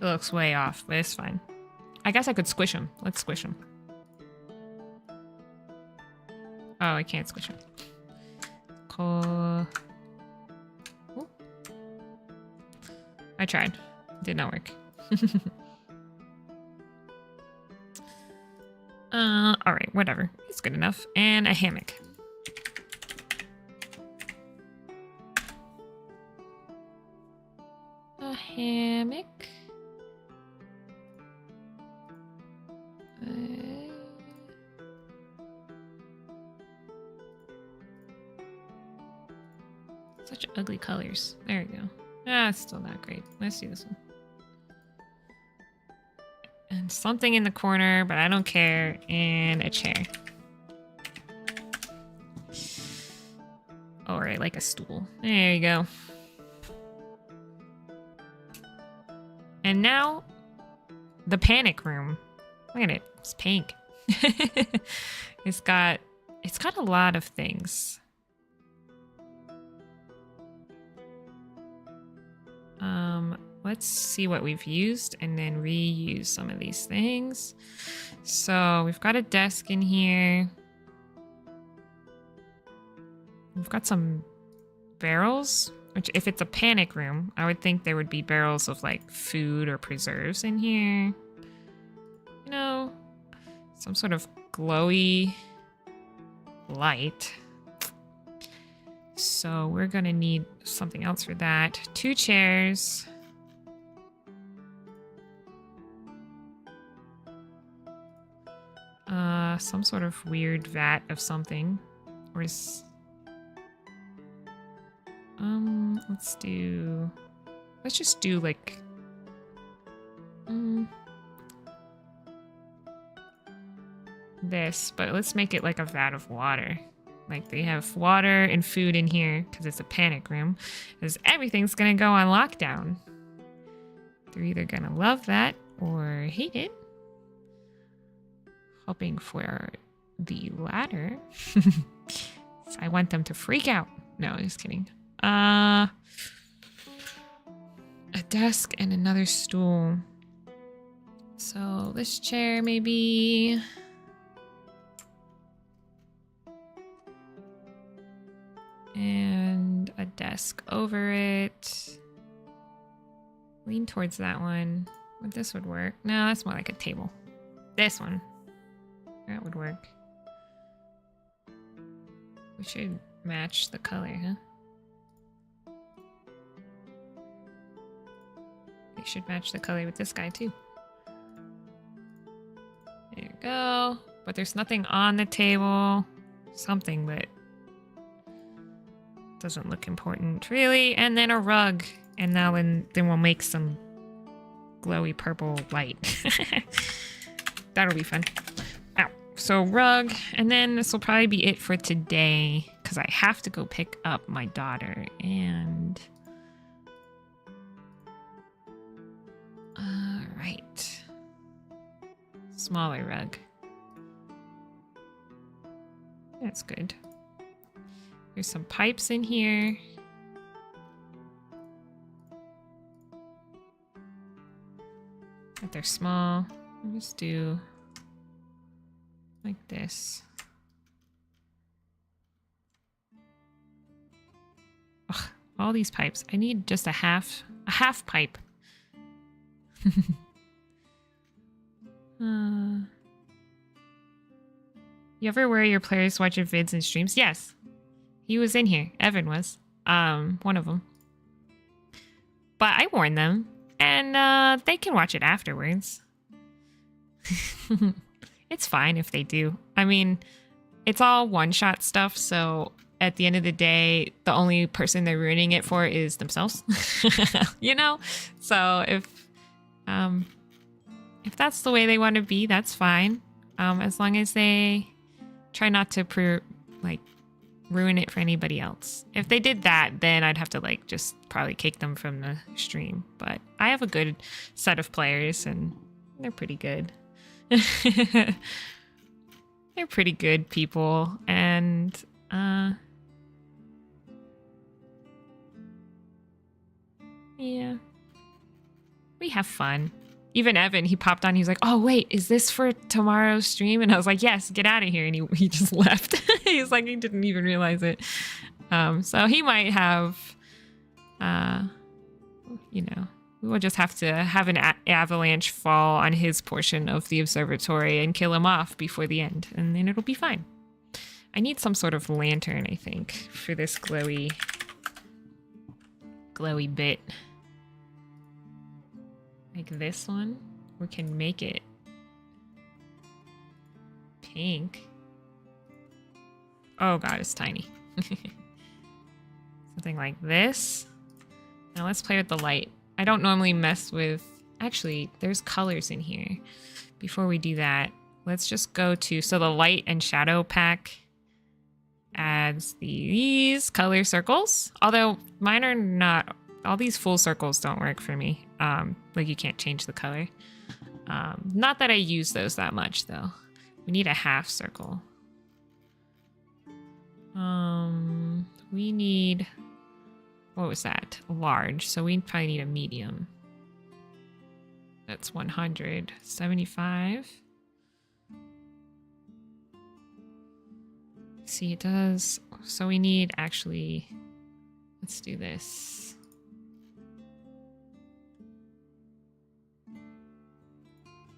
It looks way off, but it's fine. I guess I could squish them. Let's squish them. Oh, I can't squish them. Cool. Ooh. I tried. Did not work. Alright, whatever. It's good enough. And a hammock. A hammock. Such ugly colors. There we go. Ah, it's still not great. Let's do this one. And something in the corner, but I don't care. And a chair. Alright, like a stool. There you go. And now the panic room. Look at it. It's pink. It's got a lot of things. Let's see what we've used and then reuse some of these things. So we've got a desk in here. We've got some barrels, which if it's a panic room, I would think there would be barrels of like food or preserves in here. You know, some sort of glowy light. So we're gonna need something else for that. 2 chairs. Some sort of weird vat of something. Or is... let's just do like... this, but let's make it like a vat of water. Like they have water and food in here because it's a panic room. Because everything's gonna go on lockdown. They're either gonna love that or hate it. Hoping for the latter. I want them to freak out. No, just kidding. A desk and another stool. So this chair maybe. And a desk over it. Lean towards that one. But this would work. No, that's more like a table. This one. That would work. We should match the color, huh? We should match the color with this guy too. There you go. But there's nothing on the table. Something that doesn't look important, really. And then a rug. And now then we'll make some glowy purple light. That'll be fun. Ow. So rug. And then this will probably be it for today. Because I have to go pick up my daughter. And... alright. Smaller rug. That's good. There's some pipes in here. But they're small. I'll just do like this. Ugh, all these pipes. I need just a half pipe. You ever worry your players watch your vids and streams? Yes. He was in here. Evan was. One of them. But I warned them. And they can watch it afterwards. It's fine if they do. I mean, it's all one-shot stuff, so at the end of the day, the only person they're ruining it for is themselves. You know? So if that's the way they want to be, that's fine. As long as they try not to ruin it for anybody else. If they did that, then I'd have to just probably kick them from the stream. But I have a good set of players and they're pretty good. They're pretty good people, and yeah, we have fun. Even Evan, he popped on. He was like, "Oh wait, is this for tomorrow's stream?" And I was like, "Yes, get out of here." And he just left. He's like, he didn't even realize it. So he might have, we'll just have to have an avalanche fall on his portion of the observatory and kill him off before the end, and then it'll be fine. I need some sort of lantern, I think, for this glowy bit. Like this one. We can make it pink. Oh god, it's tiny. Something like this. Now let's play with the light. I don't normally mess with... Actually, there's colors in here. Before we do that, let's just go to... So the light and shadow pack adds these color circles. Although mine are not all these full circles don't work for me. Like you can't change the color. Not that I use those that much though. We need a half circle. We need, what was that? A large. So we probably need a medium. That's 100. 75. See, it does. So we need actually, let's do this.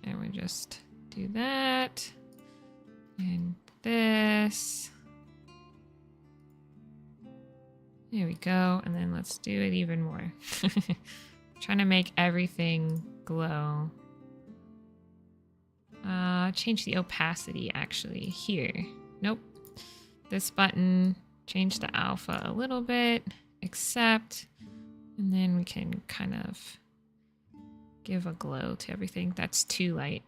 And we just do that. And this. There we go. And then let's do it even more. Trying to make everything glow. Change the opacity actually here. Nope. This button, change the alpha a little bit, accept, and then we can kind of give a glow to everything. That's too light.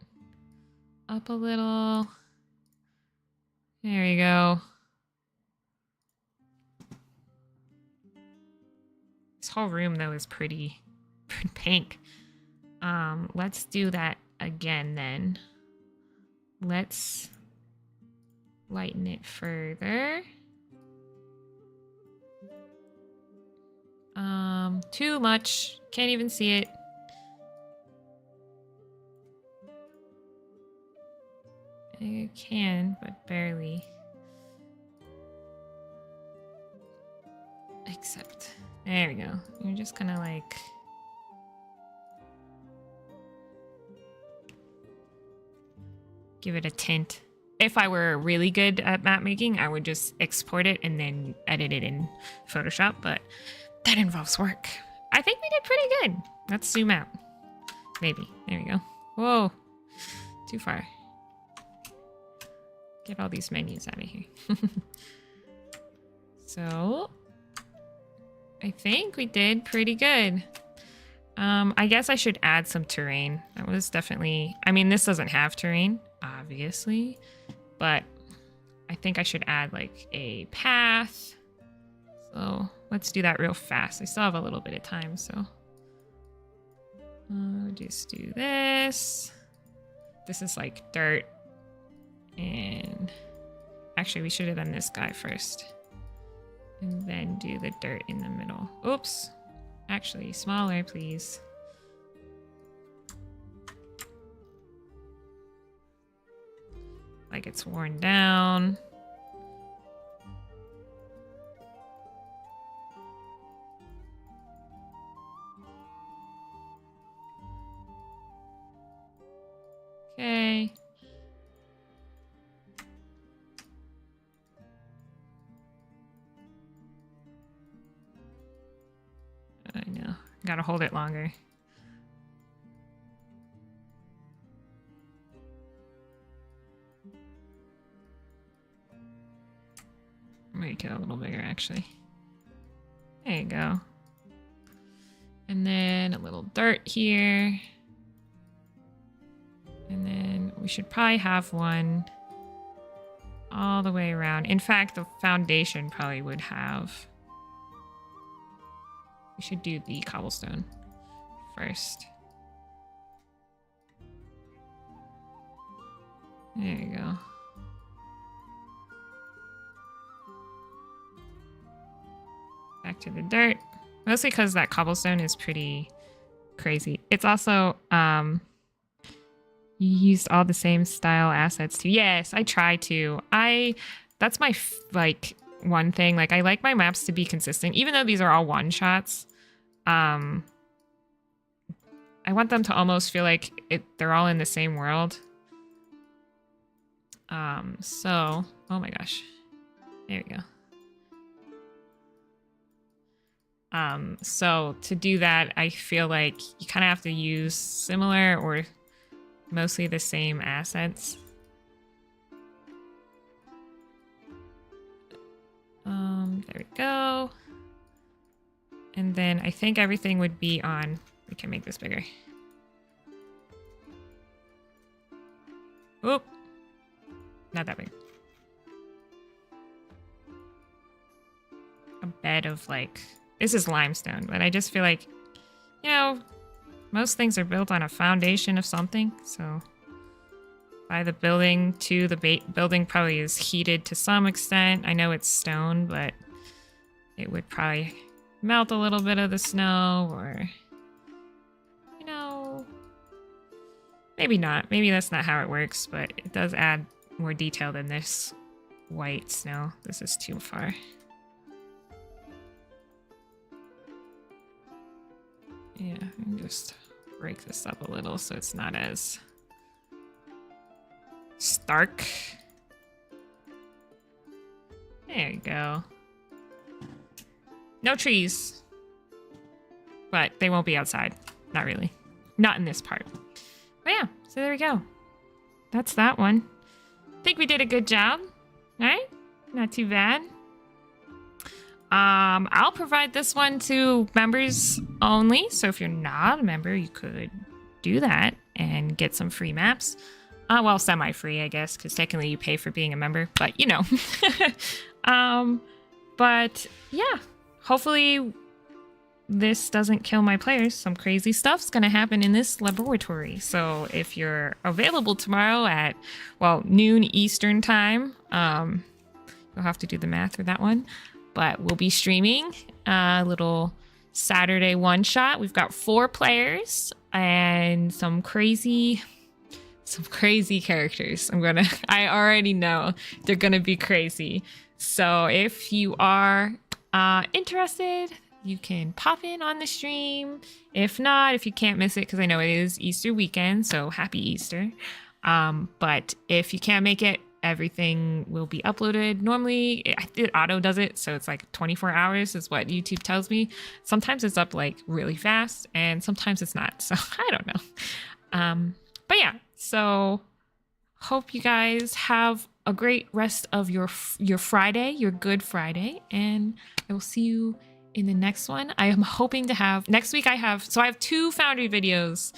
Up a little. There we go. This whole room though is pretty pink. Let's do that again then. Let's lighten it further. Too much. Can't even see it. I can, but barely. Except, there we go. You're just gonna like... give it a tint. If I were really good at map making, I would just export it and then edit it in Photoshop, but that involves work. I think we did pretty good. Let's zoom out. Maybe. There we go. Whoa. Too far. Get all these menus out of here. So, I think we did pretty good. I guess I should add some terrain. That was definitely... I mean, this doesn't have terrain, obviously. But I think I should add like a path. So let's do that real fast. I still have a little bit of time, so just do this. This is like dirt. And actually we should have done this guy first. And then do the dirt in the middle. Oops. Actually, smaller, please. Like it's worn down. Okay. I know. Gotta hold it longer. Make it a little bigger, actually. There you go. And then a little dirt here. And then we should probably have one all the way around. In fact, the foundation probably would have... We should do the cobblestone first. There you go. Back to the dirt. Mostly because that cobblestone is pretty crazy. It's also, you used all the same style assets too. Yes, I try to. That's my, like, one thing. Like, I like my maps to be consistent. Even though these are all one-shots, I want them to almost feel like they're all in the same world. So, oh my gosh. There we go. So to do that, I feel like you kind of have to use similar or mostly the same assets. There we go. And then I think everything would be on, we can make this bigger. Oop. Not that big. A bed of like This is limestone, but I just feel like, you know, most things are built on a foundation of something. So by the building to the building probably is heated to some extent. I know it's stone, but it would probably melt a little bit of the snow, or, you know, maybe not. Maybe that's not how it works, but it does add more detail than this white snow. This is too far. Yeah, and just break this up a little so it's not as stark. There you go. No trees. But they won't be outside. Not really. Not in this part. But yeah, so there we go. That's that one. I think we did a good job. Alright? Not too bad. I'll provide this one to members only. So if you're not a member, you could do that and get some free maps. Well, semi-free, I guess, because technically you pay for being a member, but you know. But yeah, hopefully this doesn't kill my players. Some crazy stuff's gonna happen in this laboratory. So if you're available tomorrow at, well, noon Eastern time, you'll have to do the math for that one. But we'll be streaming a little Saturday one-shot. We've got 4 players and some crazy characters. I already know they're gonna be crazy. So if you are interested, you can pop in on the stream. If not, if you can't miss it, because I know it is Easter weekend, so happy Easter. But if you can't make it, everything will be uploaded. Normally, it auto does it, so it's like 24 hours is what YouTube tells me. Sometimes it's up like really fast, and sometimes it's not. So I don't know. But yeah, so hope you guys have a great rest of your Friday, your Good Friday, and I will see you in the next one. I am hoping to have next week. I have 2 Foundry videos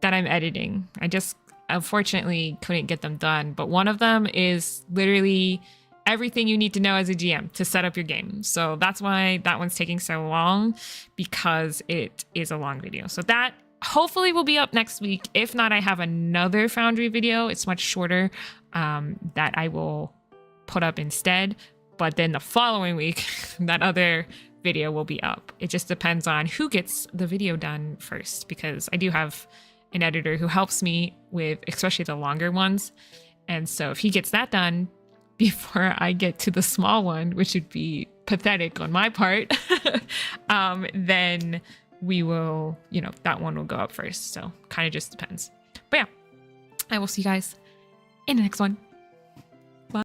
that I'm editing. I just unfortunately couldn't get them done, but one of them is literally everything you need to know as a GM to set up your game. So that's why that one's taking so long, because it is a long video. So that hopefully will be up next week. If not, I have another Foundry video. It's much shorter that I will put up instead. But then the following week, that other video will be up. It just depends on who gets the video done first, because I do have an editor who helps me with especially the longer ones. And so if he gets that done before I get to the small one, which would be pathetic on my part, then we will, that one will go up first. So kind of just depends. But yeah, I will see you guys in the next one.